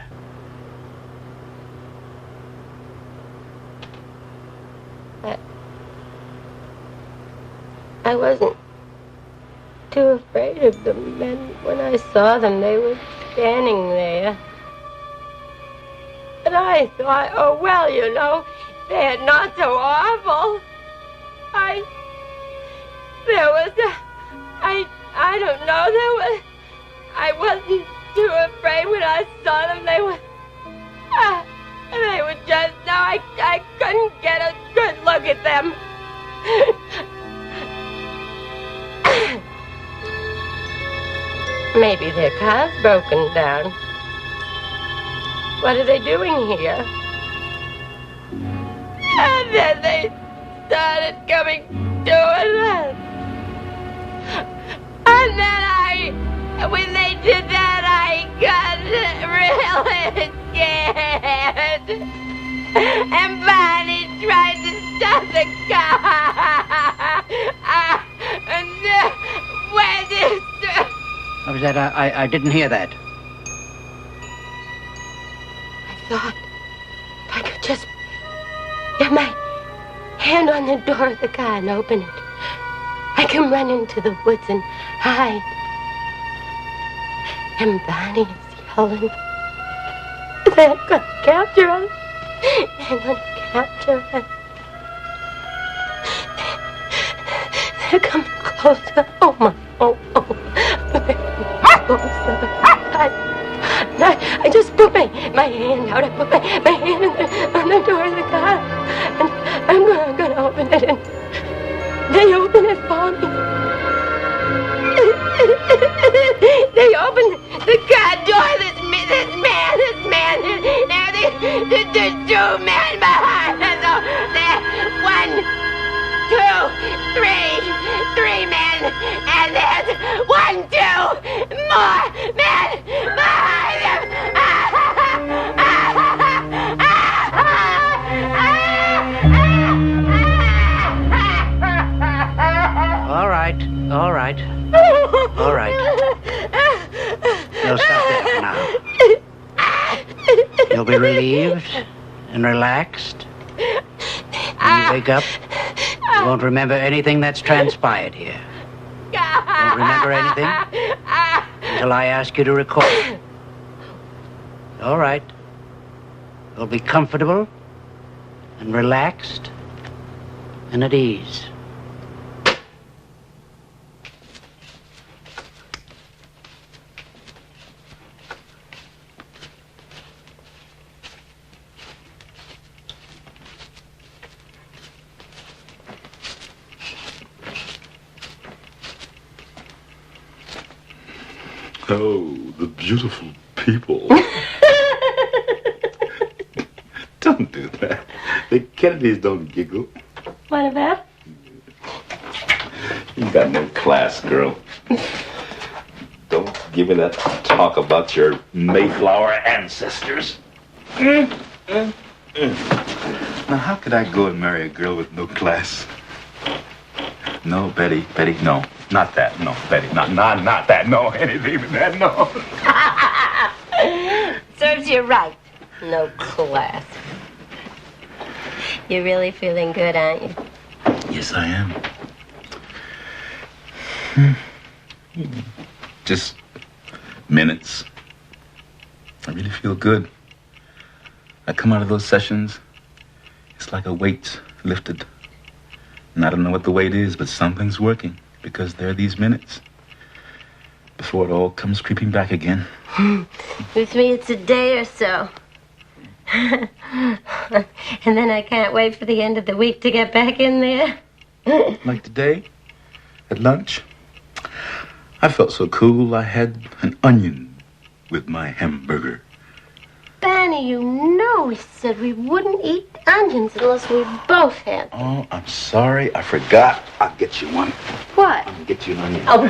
[SPEAKER 2] I wasn't too afraid of the men. When I saw them, they were standing there. And I thought, oh, well, you know, they're not so awful. I don't know, I wasn't too afraid when I saw them. They were just, no, I couldn't get a good look at them. Maybe their car's broken down. What are they doing here? And then they started coming to us. And then when they did that, I got really scared. And Barney tried to stop the car. And when this...
[SPEAKER 4] What was that? I didn't hear that.
[SPEAKER 2] I thought if I could just get my hand on the door of the car and open it, I can run into the woods and hide. And Barney is yelling. They're going to capture us. They're going to capture us. They're coming closer. Oh, my. Oh. Closer. I just put my hand out. I put my hand on the door of the car. And I'm going to open it. And they open it for me. They open the car door. This man. Now there's two men behind us. Oh, there, 1, 2, 3 men. And there's 1, 2 more men behind them.
[SPEAKER 4] All right. You'll stop there for now. You'll be relieved and relaxed. When you wake up, you won't remember anything that's transpired here. You won't remember anything until I ask you to recall. All right. You'll be comfortable and relaxed and at ease.
[SPEAKER 5] Oh, the beautiful people. Don't do that. The Kennedys don't giggle.
[SPEAKER 2] What about?
[SPEAKER 5] You got no class, girl. Don't give me that talk about your Mayflower ancestors. Now, how could I go and marry a girl with no class? No, Betty, no. Not that, no, Betty, not that, no, anything but that, no.
[SPEAKER 2] Serves you right. No class. You're really feeling good, aren't you?
[SPEAKER 5] Yes, I am. Just minutes. I really feel good. I come out of those sessions, it's like a weight
[SPEAKER 3] lifted. And I don't know what the weight is, but something's working, because there are these minutes before it all comes creeping back again.
[SPEAKER 2] With me, it's a day or so. And then I can't wait for the end of the week to get back in there.
[SPEAKER 3] Like today, at lunch, I felt so cool I had an onion with my hamburger.
[SPEAKER 2] Barney, you know we said we wouldn't eat onions unless we both had them.
[SPEAKER 3] Oh, I'm sorry. I forgot. I'll get you one.
[SPEAKER 2] What?
[SPEAKER 3] I'll get you an onion.
[SPEAKER 2] Oh,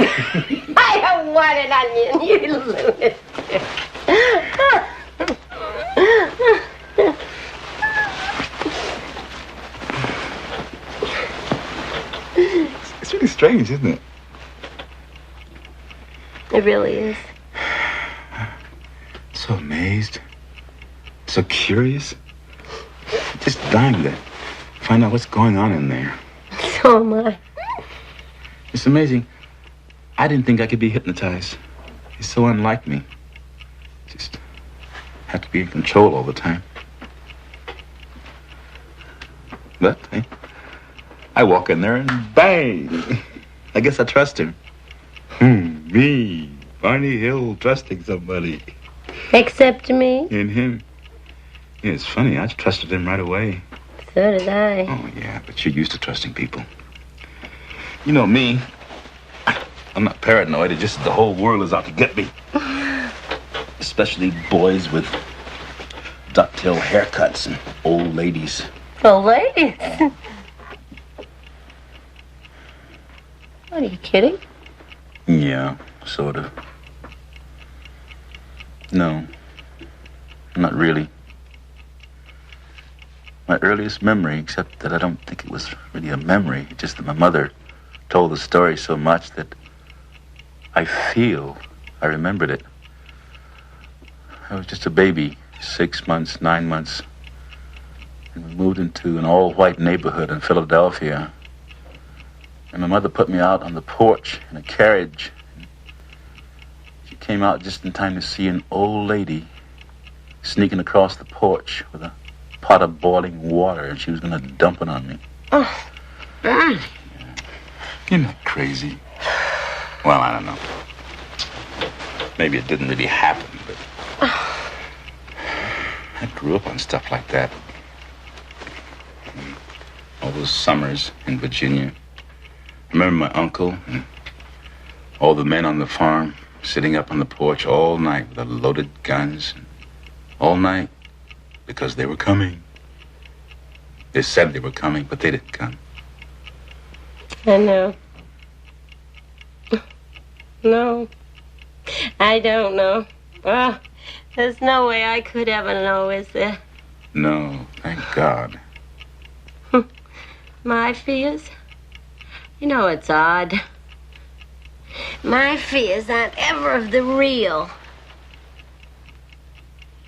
[SPEAKER 2] I don't want an onion, you lunatic.
[SPEAKER 3] It's really strange, isn't it?
[SPEAKER 2] It really is.
[SPEAKER 3] So amazed. So curious. Just dying to find out what's going on in there.
[SPEAKER 2] So am I.
[SPEAKER 3] It's amazing. I didn't think I could be hypnotized. It's so unlike me. Just have to be in control all the time. But I walk in there and bang! I guess I trust him. Me, Barney Hill, trusting somebody.
[SPEAKER 2] Except me?
[SPEAKER 3] In him. Yeah, it's funny. I trusted him right away.
[SPEAKER 2] So did I.
[SPEAKER 3] Oh, yeah, but you're used to trusting people. You know me. I'm not paranoid. It's just the whole world is out to get me. Especially boys with ducktail haircuts and old ladies.
[SPEAKER 2] Old ladies? What, are you kidding?
[SPEAKER 3] Yeah, sort of. No, not really. My earliest memory, except that I don't think it was really a memory, just that my mother told the story so much that I feel I remembered it. I was just a baby, 6 months, 9 months, and we moved into an all-white neighborhood in Philadelphia. And my mother put me out on the porch in a carriage. She came out just in time to see an old lady sneaking across the porch with a pot of boiling water, and she was going to dump it on me.
[SPEAKER 2] Oh, Barney.
[SPEAKER 3] You're not crazy. Well, I don't know. Maybe it didn't really happen, but I grew up on stuff like that. All those summers in Virginia. I remember my uncle and all the men on the farm sitting up on the porch all night with their loaded guns. All night because they were coming. They said they were coming, but they didn't come.
[SPEAKER 2] I know. No. I don't know. Well, there's no way I could ever know, is there?
[SPEAKER 3] No, thank God.
[SPEAKER 2] My fears? You know, it's odd. My fears aren't ever of the real.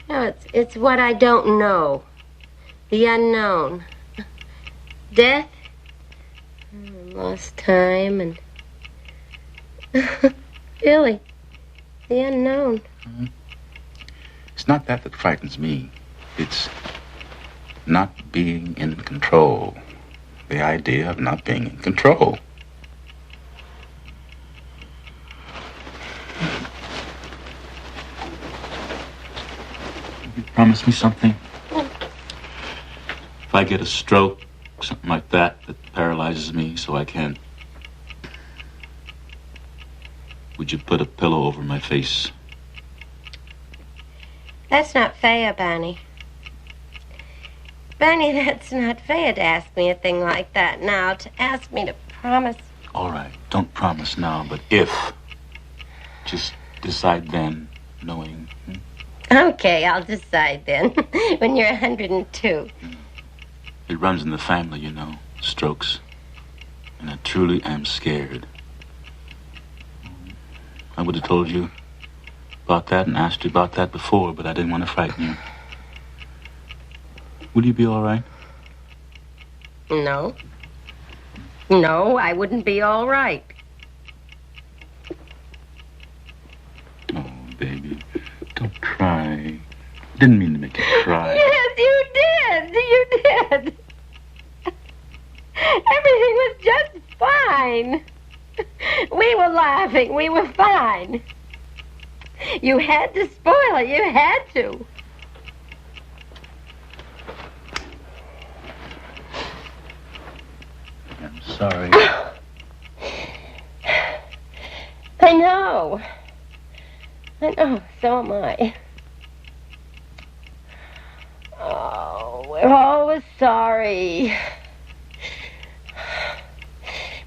[SPEAKER 2] No, it's what I don't know. The unknown. Death. Lost time and... Really. The unknown.
[SPEAKER 3] It's not that frightens me. It's not being in control. The idea of not being in control. You promise me something? If I get a stroke, something like that paralyzes me so I can't, would you put a pillow over my face?
[SPEAKER 2] That's not fair, Barney. Barney, that's not fair to ask me a thing like that now, to ask me to promise.
[SPEAKER 3] All right, don't promise now, but if. Just decide then, knowing.
[SPEAKER 2] Okay, I'll decide then, when you're 102.
[SPEAKER 3] It runs in the family, you know, strokes. And I truly am scared. I would have told you about that and asked you about that before, but I didn't want to frighten you. Would you be all right?
[SPEAKER 2] No. No, I wouldn't be all right.
[SPEAKER 3] Oh, baby, don't cry. Didn't mean to make you cry.
[SPEAKER 2] Yes, you did. You did. fine. We were laughing. We were fine. You had to spoil it. You had to.
[SPEAKER 4] I'm sorry.
[SPEAKER 2] I know. So am I. Oh, we're always sorry.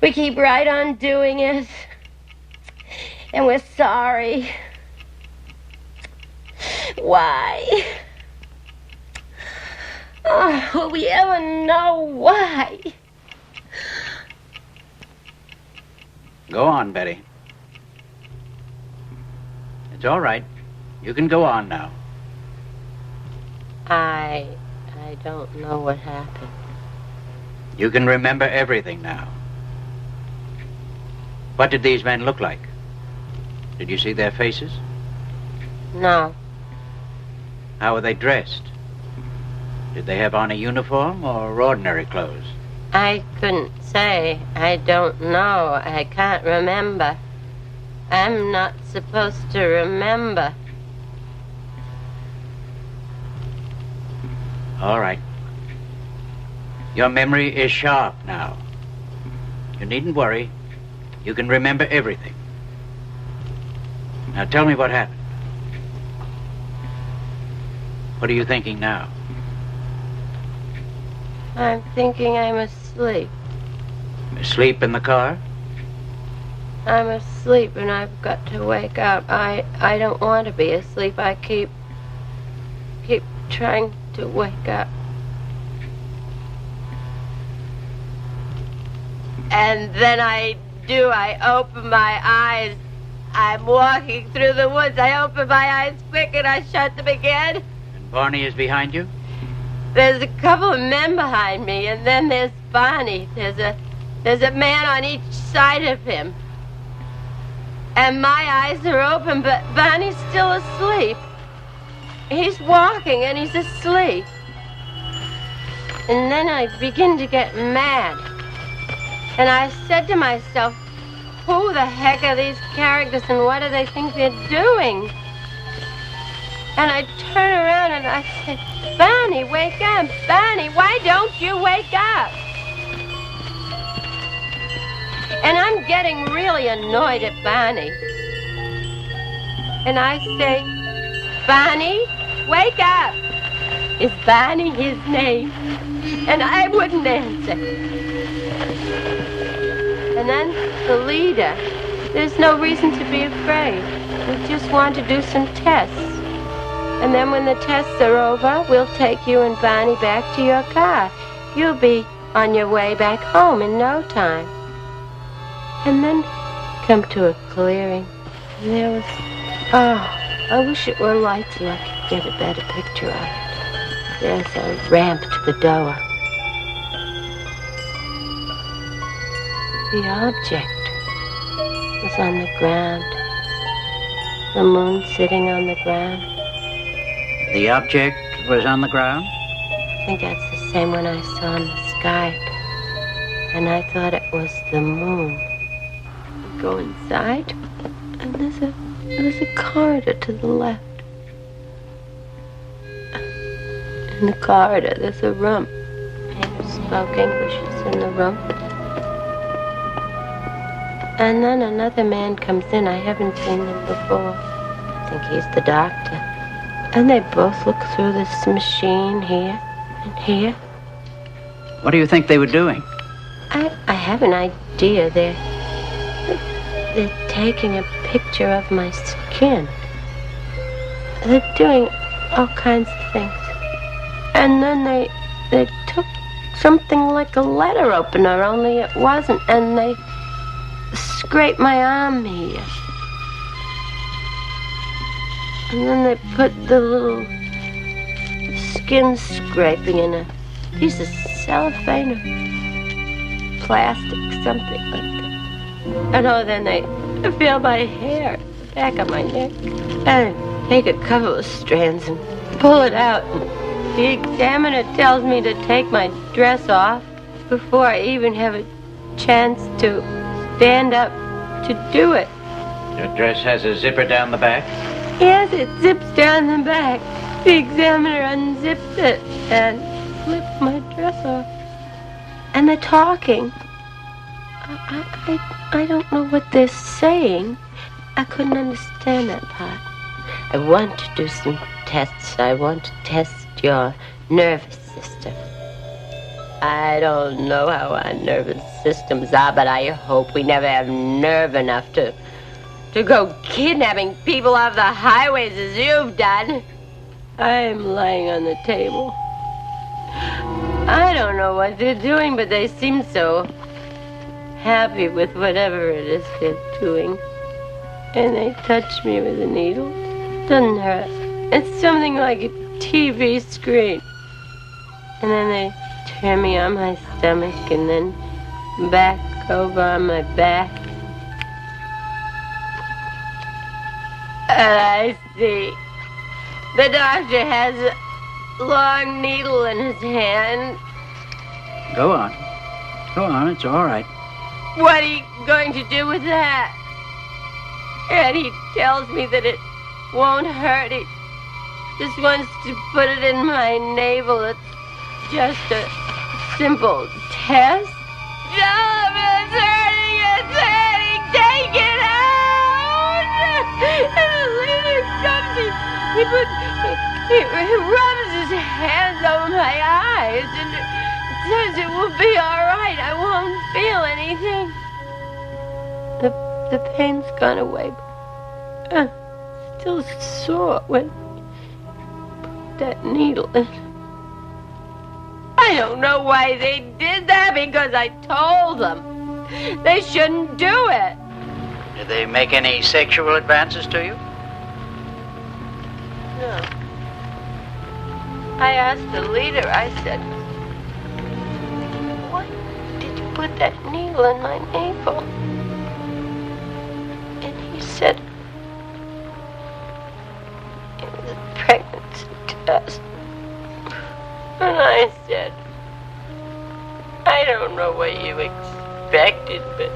[SPEAKER 2] We keep right on doing it. And we're sorry. Why? Oh, will we ever know why?
[SPEAKER 4] Go on, Betty. It's all right. You can go on now.
[SPEAKER 2] I don't know what happened.
[SPEAKER 4] You can remember everything now. What did these men look like? Did you see their faces?
[SPEAKER 2] No.
[SPEAKER 4] How were they dressed? Did they have on a uniform or ordinary clothes?
[SPEAKER 2] I couldn't say. I don't know. I can't remember. I'm not supposed to remember.
[SPEAKER 4] All right. Your memory is sharp now. You needn't worry. You can remember everything. Now tell me what happened. What are you thinking now?
[SPEAKER 2] I'm thinking I'm asleep.
[SPEAKER 4] Asleep in the car?
[SPEAKER 2] I'm asleep and I've got to wake up. I don't want to be asleep. I keep trying to wake up. And then I open my eyes. I'm walking through the woods. I open my eyes quick and I shut them again.
[SPEAKER 4] And Barney is behind you?
[SPEAKER 2] There's a couple of men behind me, and then there's Barney. There's a man on each side of him. And my eyes are open, but Barney's still asleep. He's walking and he's asleep. And then I begin to get mad. And I said to myself, who the heck are these characters and what do they think they're doing? And I turn around and I say, Barney, wake up. Barney, why don't you wake up? And I'm getting really annoyed at Barney. And I say, Barney, wake up. Is Barney his name? And I wouldn't answer. And then the leader, there's no reason to be afraid. We just want to do some tests. And then when the tests are over, we'll take you and Barney back to your car. You'll be on your way back home in no time. And then come to a clearing. And there was, I wish it were light so I could get a better picture of it. There's a ramp to the door. The object was on the ground. The moon sitting on the ground.
[SPEAKER 4] The object was on the ground?
[SPEAKER 2] I think that's the same one I saw in the sky. And I thought it was the moon. We go inside, and there's a corridor to the left. In the corridor, there's a room. Men who spoke English is in the room. And then another man comes in. I haven't seen him before. I think he's the doctor. And they both look through this machine here and here.
[SPEAKER 4] What do you think they were doing?
[SPEAKER 2] I have an idea. They're taking a picture of my skin. They're doing all kinds of things. And then they took something like a letter opener, only it wasn't, and they scraped my arm here. And then they put the little skin scraping in a piece of cellophane or plastic, something like that. And then they feel my hair, the back of my neck, and take a couple of strands and pull it out. And the examiner tells me to take my dress off before I even have a chance to stand up to do it.
[SPEAKER 4] Your dress has a zipper down the back?
[SPEAKER 2] Yes, it zips down the back. The examiner unzipped it and flipped my dress off. And they're talking. I don't know what they're saying. I couldn't understand that part. I want to do some tests. I want to test your nervous system. I don't know how our nervous systems are, but I hope we never have nerve enough to go kidnapping people off the highways as you've done. I'm lying on the table. I don't know what they're doing, but they seem so happy with whatever it is they're doing. And they touch me with a needle. Doesn't hurt. It's something like a TV screen. And then they turn me on my stomach and then back over on my back. And I see the doctor has a long needle in his hand.
[SPEAKER 4] Go on. Go on, it's all right.
[SPEAKER 2] What are you going to do with that? And he tells me that it won't hurt. He just wants to put it in my navel. It's just a simple test. Stop, it's hurting, take it out! And the leader comes, he rubs his hands over my eyes and says it will be all right. I won't feel anything. The pain's gone away, but still sore when put that needle in. I don't know why they did that, because I told them they shouldn't do it.
[SPEAKER 4] Did they make any sexual advances to you?
[SPEAKER 2] No. I asked the leader, I said, why did you put that needle in my navel? And he said, it was a pregnancy test. And I said, I don't know what you expected, but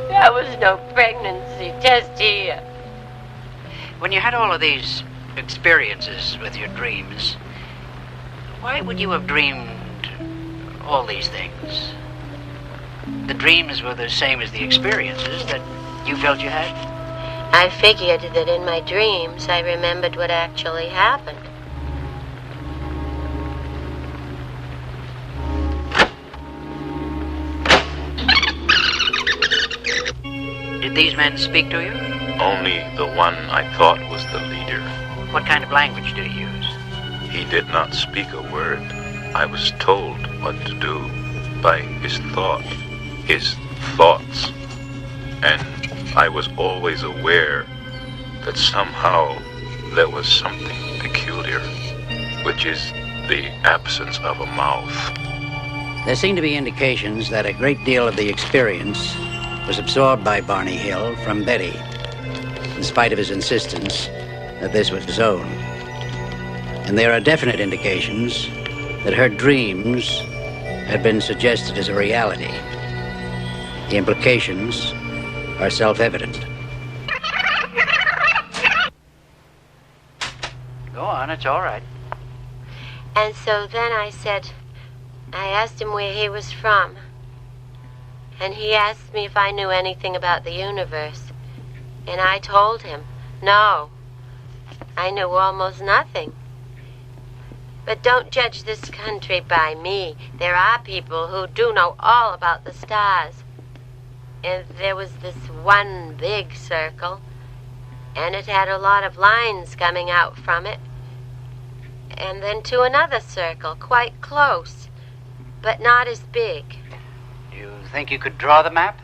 [SPEAKER 2] there was no pregnancy test here.
[SPEAKER 4] When you had all of these experiences with your dreams, why would you have dreamed all these things? The dreams were the same as the experiences that you felt you had?
[SPEAKER 2] I figured that in my dreams I remembered what actually happened.
[SPEAKER 4] Did these men speak to you?
[SPEAKER 7] Only the one I thought was the leader.
[SPEAKER 4] What kind of language did he use?
[SPEAKER 7] He did not speak a word. I was told what to do by his thoughts. And I was always aware that somehow there was something peculiar, which is the absence of a mouth.
[SPEAKER 4] There seem to be indications that a great deal of the experience was absorbed by Barney Hill from Betty, in spite of his insistence that this was his own. And there are definite indications that her dreams had been suggested as a reality. The implications are self-evident. Go on, it's all right.
[SPEAKER 2] And so then I asked him where he was from. And he asked me if I knew anything about the universe. And I told him, no, I knew almost nothing. But don't judge this country by me. There are people who do know all about the stars. And there was this one big circle, and it had a lot of lines coming out from it. And then to another circle, quite close, but not as big.
[SPEAKER 4] You think you could draw the map?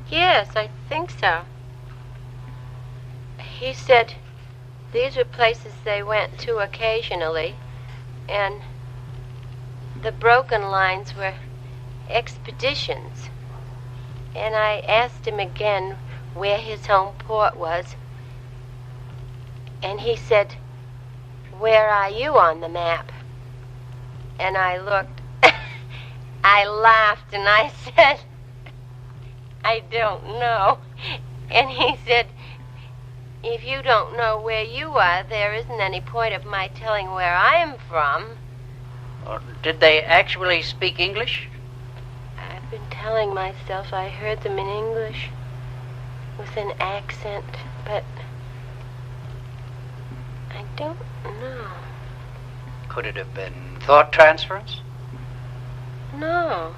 [SPEAKER 2] Yes, I think so. He said these were places they went to occasionally, and the broken lines were expeditions. And I asked him again where his home port was, and he said, where are you on the map? And I looked. I laughed and I said, I don't know. And he said, if you don't know where you are, there isn't any point of my telling where I am from.
[SPEAKER 4] Or did they actually speak English?
[SPEAKER 2] I've been telling myself I heard them in English with an accent, but I don't know.
[SPEAKER 4] Could it have been thought transference?
[SPEAKER 2] No.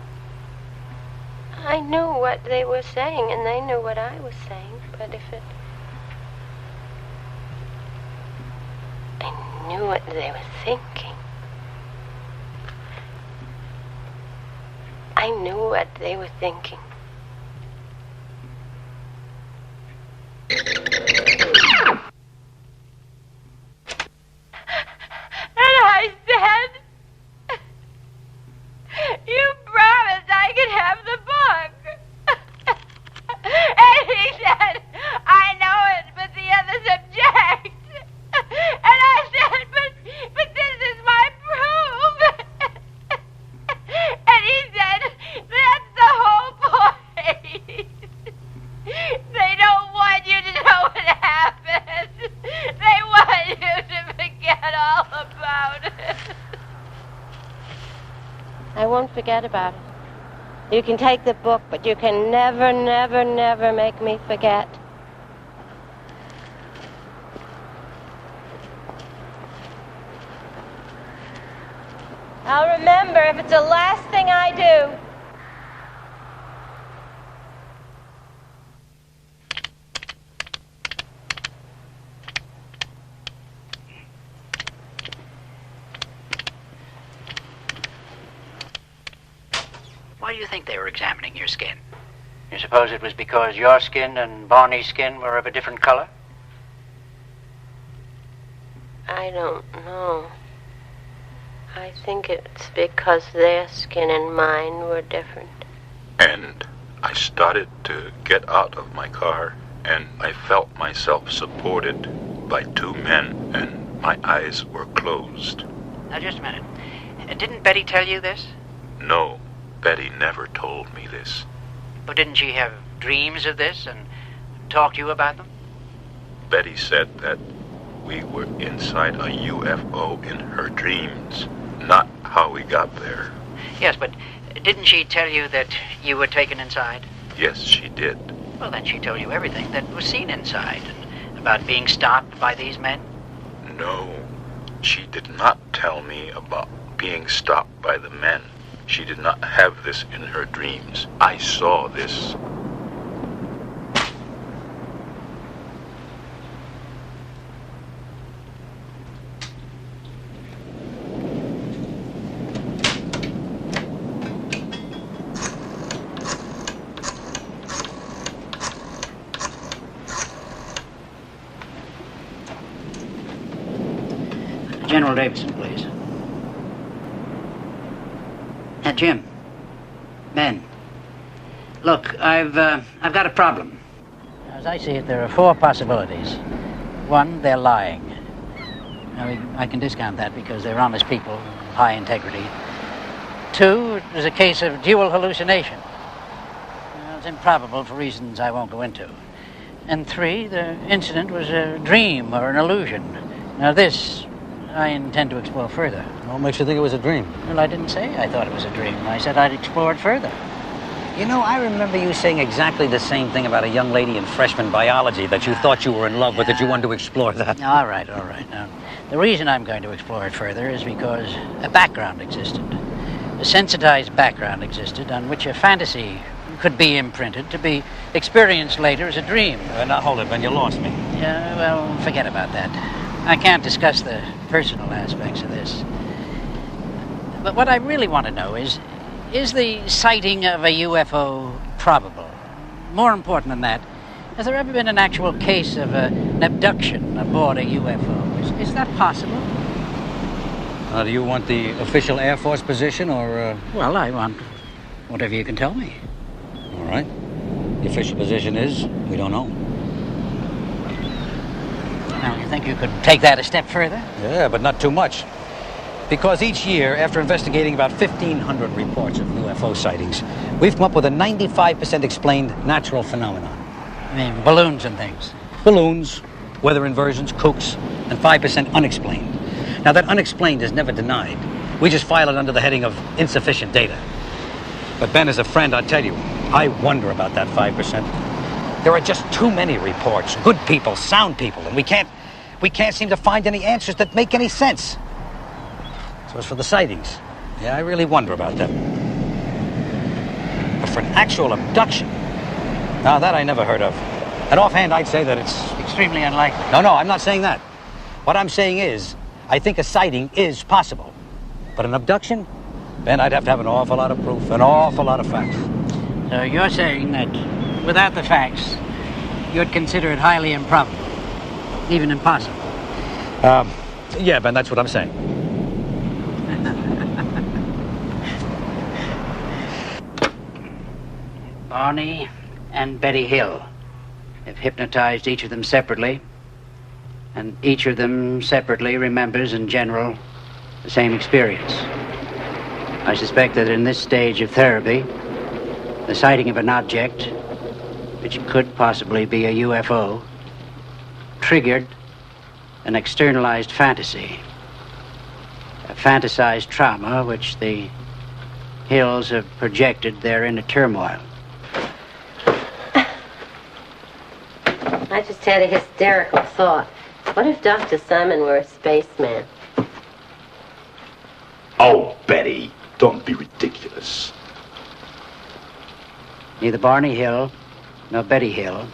[SPEAKER 2] I knew what they were saying, and they knew what I was saying, but if it... I knew what they were thinking. I knew what they were thinking. And I said, you promised I could have the book. And he said, I know it, but the others object. And I said, but this is my proof. And he said, that's the whole point. They don't want you to know what happened. They want you to forget all about it. I won't forget about it. You can take the book, but you can never, never, never make me forget. I'll remember if it's the last thing I do.
[SPEAKER 4] Why do you think they were examining your skin? You suppose it was because your skin and Barney's skin were of a different color?
[SPEAKER 2] I don't know. I think it's because their skin and mine were different.
[SPEAKER 7] And I started to get out of my car, and I felt myself supported by two men, and my eyes were closed.
[SPEAKER 4] Now, just a minute. Didn't Betty tell you this?
[SPEAKER 7] No, Betty never told me this.
[SPEAKER 4] But didn't she have dreams of this and talk to you about them?
[SPEAKER 7] Betty said that we were inside a UFO in her dreams, not how we got there.
[SPEAKER 4] Yes, but didn't she tell you that you were taken inside?
[SPEAKER 7] Yes, she did.
[SPEAKER 4] Well, then she told you everything that was seen inside, and about being stopped by these men?
[SPEAKER 7] No, she did not tell me about being stopped by the men. She did not have this in her dreams. I saw this.
[SPEAKER 4] General Davidson, please. Jim. Ben. Look, I've got a problem. As I see it, there are four possibilities. One, they're lying. Now, I can discount that because they're honest people, high integrity. Two, there's a case of dual hallucination. Well, it's improbable for reasons I won't go into. And three, the incident was a dream or an illusion. Now, this I intend to explore further.
[SPEAKER 8] What makes you think it was a dream?
[SPEAKER 4] Well, I didn't say I thought it was a dream. I said I'd explore it further.
[SPEAKER 8] You know, I remember you saying exactly the same thing about a young lady in freshman biology, that you thought you were in love with, that you wanted to explore that.
[SPEAKER 4] All right. Now, the reason I'm going to explore it further is because a background existed. A sensitized background existed on which a fantasy could be imprinted to be experienced later as a dream.
[SPEAKER 8] Now, hold it, Ben, you lost me.
[SPEAKER 4] Yeah, well, forget about that. I can't discuss the personal aspects of this. But what I really want to know is the sighting of a UFO probable? More important than that, has there ever been an actual case of an abduction aboard a UFO? Is that possible?
[SPEAKER 8] Do you want the official Air Force position, or...
[SPEAKER 4] Well, I want whatever you can tell me.
[SPEAKER 8] All right. The official position is, we don't know.
[SPEAKER 4] Now, you think you could take that a step further?
[SPEAKER 8] Yeah, but not too much. Because each year, after investigating about 1,500 reports of UFO sightings, We've come up with a 95% explained natural phenomenon.
[SPEAKER 4] I mean, balloons and things.
[SPEAKER 8] Balloons, weather inversions, kooks, and 5% unexplained. Now, that unexplained is never denied. We just file it under the heading of insufficient data. But Ben, as a friend, I tell you, I wonder about that 5%. There are just too many reports, good people, sound people, and we can't seem to find any answers that make any sense. So as for the sightings, yeah, I really wonder about them. But for an actual abduction, now that I never heard of. And offhand, I'd say that it's
[SPEAKER 4] Extremely unlikely.
[SPEAKER 8] No, I'm not saying that. What I'm saying is, I think a sighting is possible. But an abduction? Ben, I'd have to have an awful lot of proof, an awful lot of facts.
[SPEAKER 4] So you're saying that without the facts, you'd consider it highly improbable, even impossible?
[SPEAKER 8] Yeah, Ben, that's what I'm saying.
[SPEAKER 4] Barney and Betty Hill have hypnotized each of them separately, and each of them separately remembers in general the same experience. I suspect that in this stage of therapy, the sighting of an object, which could possibly be a UFO, triggered an externalized fantasy, a fantasized trauma which the Hills have projected their inner turmoil.
[SPEAKER 2] I just had a hysterical thought. What if Dr. Simon were a spaceman?
[SPEAKER 5] Oh, Betty, don't be ridiculous.
[SPEAKER 4] Neither Barney Hill nor Betty Hill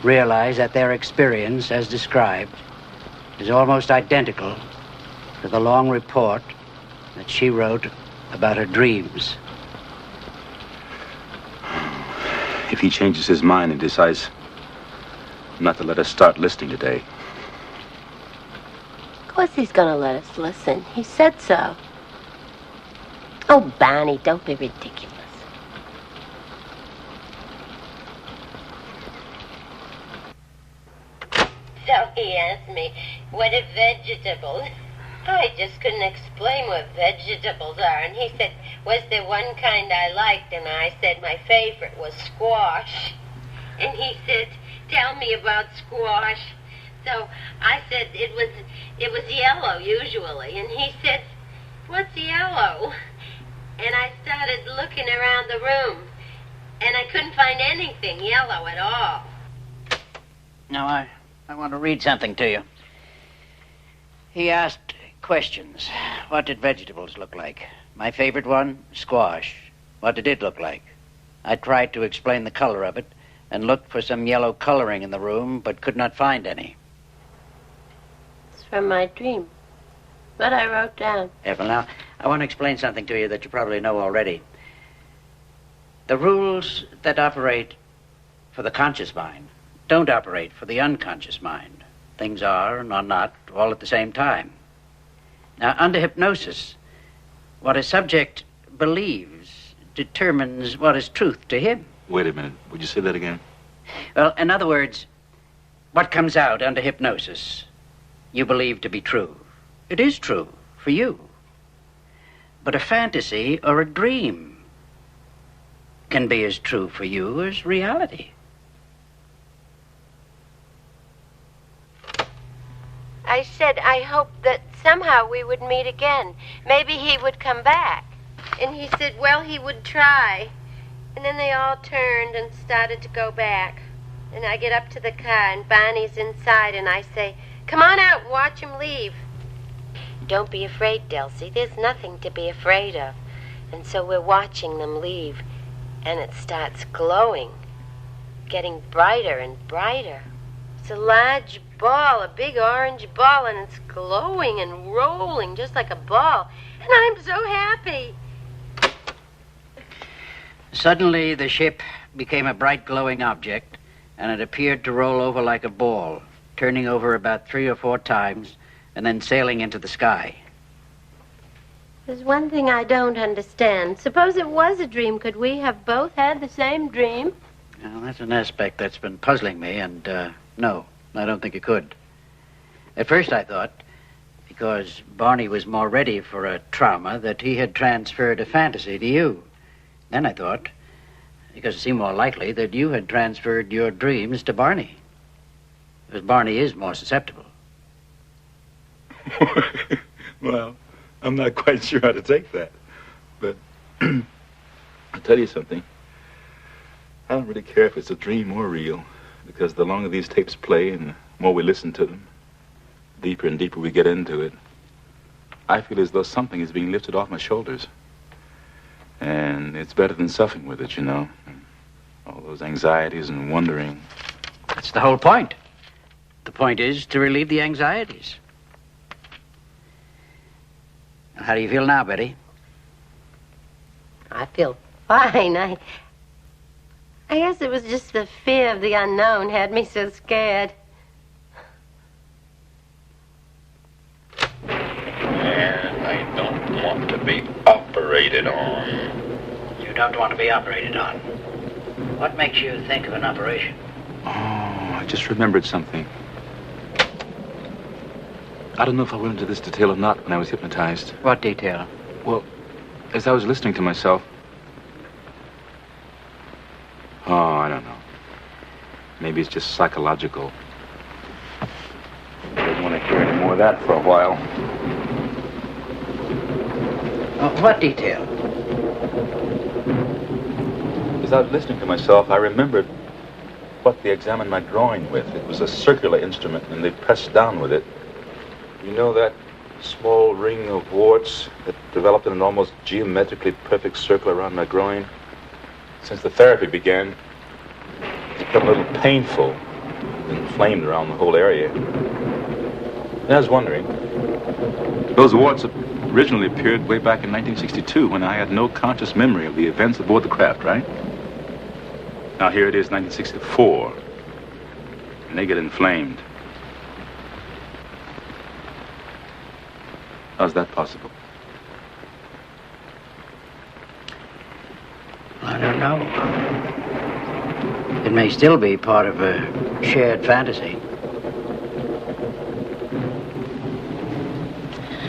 [SPEAKER 4] realize that their experience, as described, is almost identical to the long report that she wrote about her dreams.
[SPEAKER 3] If he changes his mind and decides not to let us start listening today.
[SPEAKER 2] Of course he's gonna let us listen. He said so. Oh, Barney, don't be ridiculous. So he asked me, what are vegetables? I just couldn't explain what vegetables are. And he said, was there one kind I liked? And I said my favorite was squash. And he said, tell me about squash. So I said it was yellow usually. And he said, what's yellow? And I started looking around the room. And I couldn't find anything yellow at all.
[SPEAKER 4] Now, I want to read something to you. He asked questions. What did vegetables look like? My favorite one, squash. What did it look like? I tried to explain the color of it and looked for some yellow coloring in the room, but could not find any.
[SPEAKER 2] It's from my dream. What I wrote down.
[SPEAKER 4] Well, now, I want to explain something to you that you probably know already. The rules that operate for the conscious mind don't operate for the unconscious mind. Things are and are not all at the same time. Now, under hypnosis, what a subject believes determines what is truth to him.
[SPEAKER 3] Wait a minute. Would you say that again?
[SPEAKER 4] Well, in other words, what comes out under hypnosis, you believe to be true. It is true for you. But a fantasy or a dream can be as true for you as reality.
[SPEAKER 2] I said I hoped that somehow we would meet again. Maybe he would come back. And he said, well, he would try. And then they all turned and started to go back. And I get up to the car, and Barney's inside, and I say, come on out and watch him leave. Don't be afraid, Delcy. There's nothing to be afraid of. And so we're watching them leave, and it starts glowing, getting brighter and brighter. It's a large ball, a big orange ball, and it's glowing and rolling just like a ball. And I'm so happy.
[SPEAKER 4] Suddenly, the ship became a bright glowing object, and it appeared to roll over like a ball, turning over about 3 or 4 times, and then sailing into the sky.
[SPEAKER 2] There's one thing I don't understand. Suppose it was a dream. Could we have both had the same dream?
[SPEAKER 4] Well, that's an aspect that's been puzzling me, and no, I don't think it could. At first I thought, because Barney was more ready for a trauma, that he had transferred a fantasy to you. Then I thought Because it seemed more likely that you had transferred your dreams to Barney. Because Barney is more susceptible.
[SPEAKER 3] Well, I'm not quite sure how to take that. But I'll tell you something. I don't really care if it's a dream or real, because the longer these tapes play and the more we listen to them, deeper and deeper we get into it, I feel as though something is being lifted off my shoulders. And it's better than suffering with it, you know. All those anxieties and wondering.
[SPEAKER 4] That's the whole point. The point is to relieve the anxieties. How do you feel now, Betty?
[SPEAKER 2] I feel fine. I guess it was just the fear of the unknown had me so scared.
[SPEAKER 7] And I don't want to be operated on.
[SPEAKER 4] You don't want to be operated on. What makes you think of an operation?
[SPEAKER 3] Oh, I just remembered something. I don't know if I went into this detail or not when I was hypnotized.
[SPEAKER 4] What detail?
[SPEAKER 3] Well, as I was listening to myself... Oh, I don't know. Maybe it's just psychological. I don't want to hear any more of that for a while.
[SPEAKER 4] What detail?
[SPEAKER 3] As I was listening to myself, I remembered what they examined my drawing with. It was a circular instrument, and they pressed down with it. You know that small ring of warts that developed in an almost geometrically perfect circle around my groin? Since the therapy began, it's become a little painful and inflamed around the whole area. And I was wondering, those warts originally appeared way back in 1962 when I had no conscious memory of the events aboard the craft, right? Now here it is, 1964, and they get inflamed. How's that possible?
[SPEAKER 4] I don't know. It may still be part of a shared fantasy.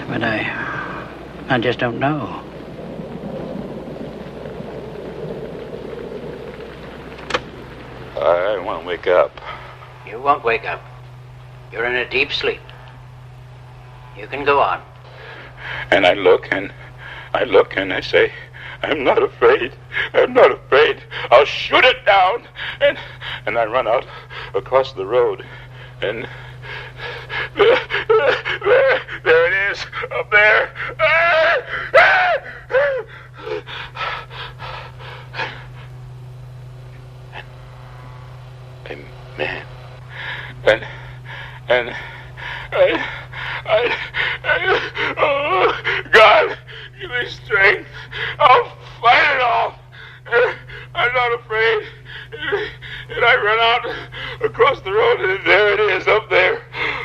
[SPEAKER 4] But I just don't know.
[SPEAKER 3] I want to wake up.
[SPEAKER 4] You won't wake up. You're in a deep sleep. You can go on.
[SPEAKER 3] And I look and I say, I'm not afraid. I'm not afraid. I'll shoot it down. And I run out across the road. And there it is, up there. Man. And oh, God, give me strength. I'll fight it off. I'm not afraid. And I run out across the road, and there it is, up there.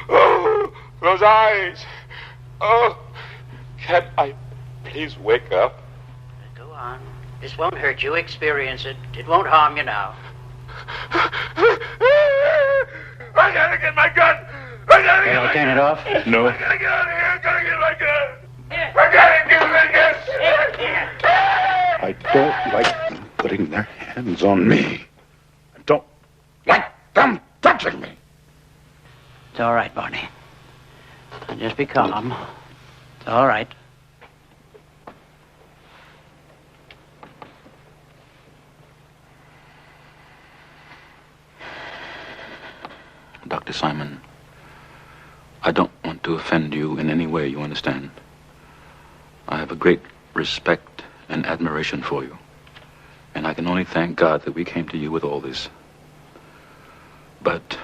[SPEAKER 3] Oh, those eyes. Oh, can't I please wake up?
[SPEAKER 4] Go on. This won't hurt you. Experience it. It won't harm you now.
[SPEAKER 3] I gotta get my gun. I gotta get my
[SPEAKER 4] turn it off?
[SPEAKER 3] No. I gotta get out of here. I gotta get my gun. I gotta get my gun. I don't like them putting their hands on me. I don't like them touching me.
[SPEAKER 4] It's all right, Barney. Just be calm. It's all right.
[SPEAKER 3] Dr. Simon, I don't want to offend you in any way, you understand? I have a great respect and admiration for you, and I can only thank God that we came to you with all this. But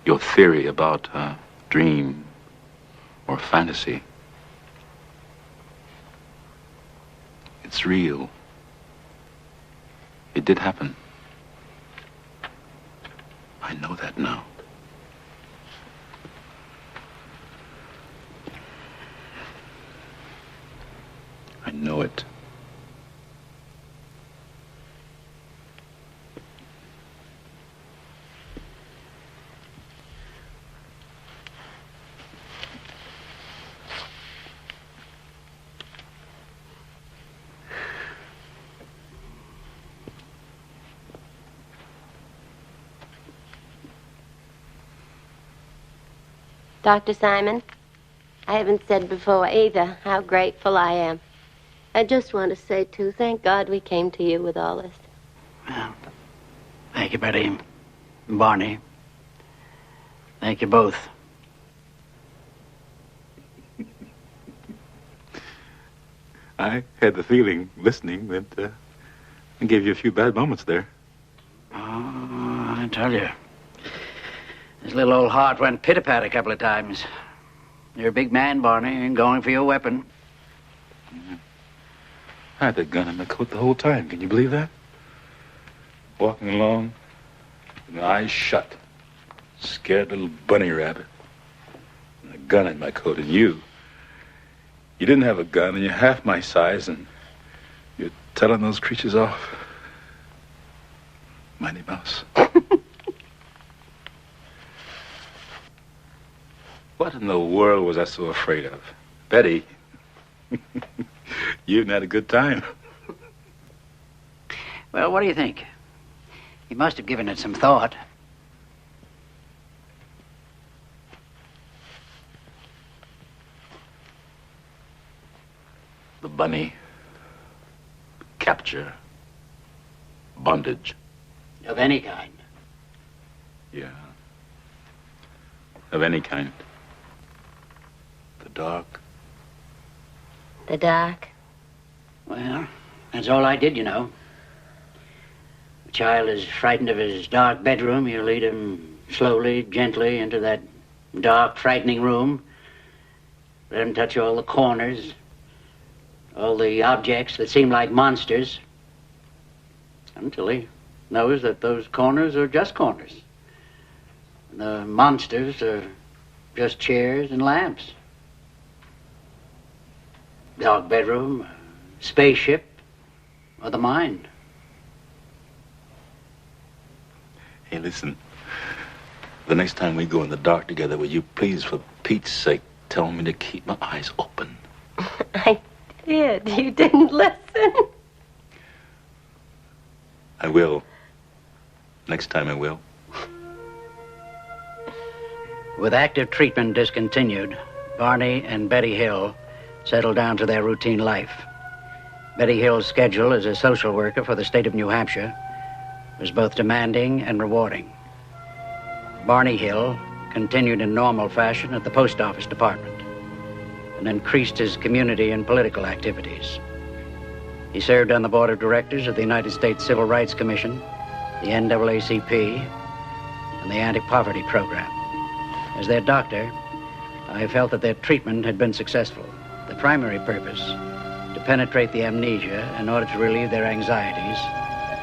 [SPEAKER 3] your theory about dream or fantasy, it's real. It did happen. I know that now. I know it.
[SPEAKER 2] Dr. Simon, I haven't said before either how grateful I am. I just want to say, too, thank God we came to you with all this.
[SPEAKER 4] Well, thank you, Betty. Barney. Thank you both.
[SPEAKER 3] I had the feeling, listening, that I gave you a few bad moments there.
[SPEAKER 4] Oh, I tell you. His little old heart went pit-a-pat a couple of times. You're a big man, Barney, and going for your weapon.
[SPEAKER 3] Yeah. I had that gun in my coat the whole time. Can you believe that? Walking along, with my eyes shut. Scared little bunny rabbit. And a gun in my coat. And you didn't have a gun, and you're half my size, and you're telling those creatures off. Mighty Mouse. What in the world was I so afraid of? Betty, you had a good time.
[SPEAKER 4] Well, what do you think? You must have given it some thought.
[SPEAKER 3] The bunny. Capture. Bondage.
[SPEAKER 4] Of any kind.
[SPEAKER 3] Yeah. Of any kind. The dark.
[SPEAKER 2] The dark?
[SPEAKER 4] Well, that's all I did, you know. A child is frightened of his dark bedroom. You lead him slowly, gently into that dark, frightening room. Let him touch all the corners, all the objects that seem like monsters, until he knows that those corners are just corners. And the monsters are just chairs and lamps. Dark bedroom, spaceship, or the mind.
[SPEAKER 3] Hey, listen. The next time we go in the dark together, will you please, for Pete's sake, tell me to keep my eyes open?
[SPEAKER 2] I did. You didn't listen.
[SPEAKER 3] I will. Next time I will.
[SPEAKER 4] With active treatment discontinued, Barney and Betty Hill settled down to their routine life. Betty Hill's schedule as a social worker for the state of New Hampshire was both demanding and rewarding. Barney Hill continued in normal fashion at the post office department and increased his community and political activities. He served on the board of directors of the United States Civil Rights Commission, the NAACP, and the Anti-Poverty Program. As their doctor, I felt that their treatment had been successful. The primary purpose, to penetrate the amnesia in order to relieve their anxieties,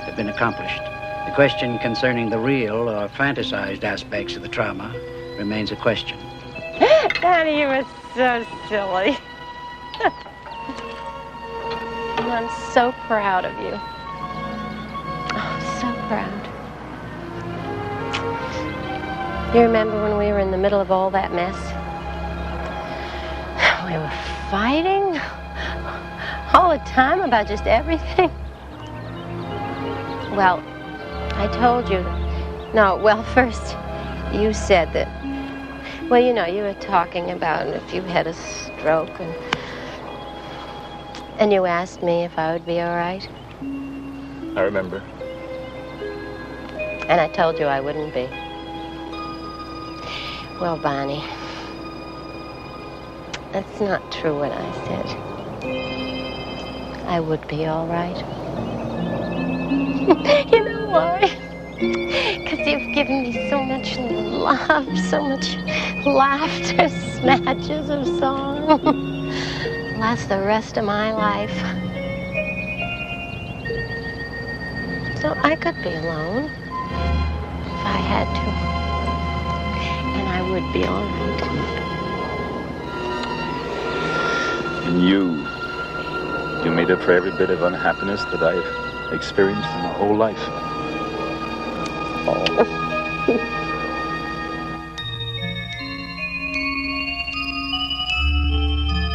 [SPEAKER 4] had been accomplished. The question concerning the real or fantasized aspects of the trauma remains a question.
[SPEAKER 2] Daddy, you were so silly. And I'm so proud of you. Oh, so proud. You remember when we were in the middle of all that mess? We were fighting all the time about just everything. Well, I told you. First you said that, well, you know, you were talking about if you had a stroke, and you asked me if I would be all right.
[SPEAKER 3] I remember.
[SPEAKER 2] And I told you I wouldn't be. Well, Barney, that's not true what I said. I would be all right. You know why? Because you've given me so much love, so much laughter, snatches of song. Last the rest of my life. So I could be alone if I had to. And I would be all right.
[SPEAKER 3] And you made up for every bit of unhappiness that I've experienced in my whole life. Oh.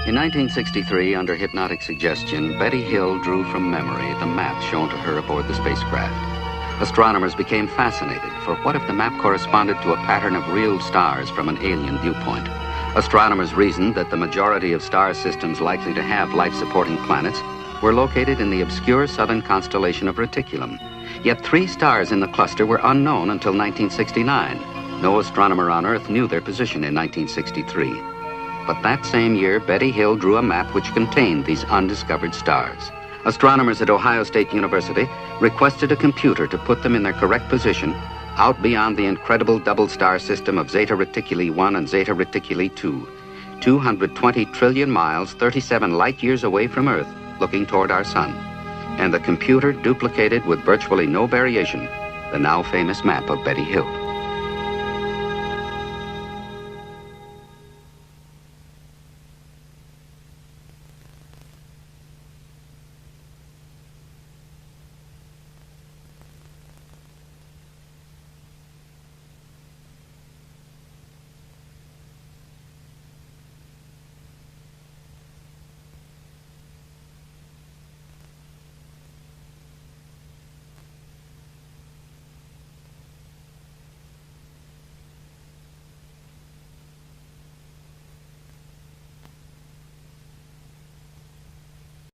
[SPEAKER 1] In 1963, under hypnotic suggestion, Betty Hill drew from memory the map shown to her aboard the spacecraft. Astronomers became fascinated, for what if the map corresponded to a pattern of real stars from an alien viewpoint? Astronomers reasoned that the majority of star systems likely to have life-supporting planets were located in the obscure southern constellation of Reticulum. Yet 3 stars in the cluster were unknown until 1969. No astronomer on Earth knew their position in 1963. But that same year, Betty Hill drew a map which contained these undiscovered stars. Astronomers at Ohio State University requested a computer to put them in their correct position out beyond the incredible double star system of Zeta Reticuli 1 and Zeta Reticuli 2, 220 trillion miles, 37 light years away from Earth, looking toward our sun. And the computer duplicated with virtually no variation the now famous map of Betty Hill.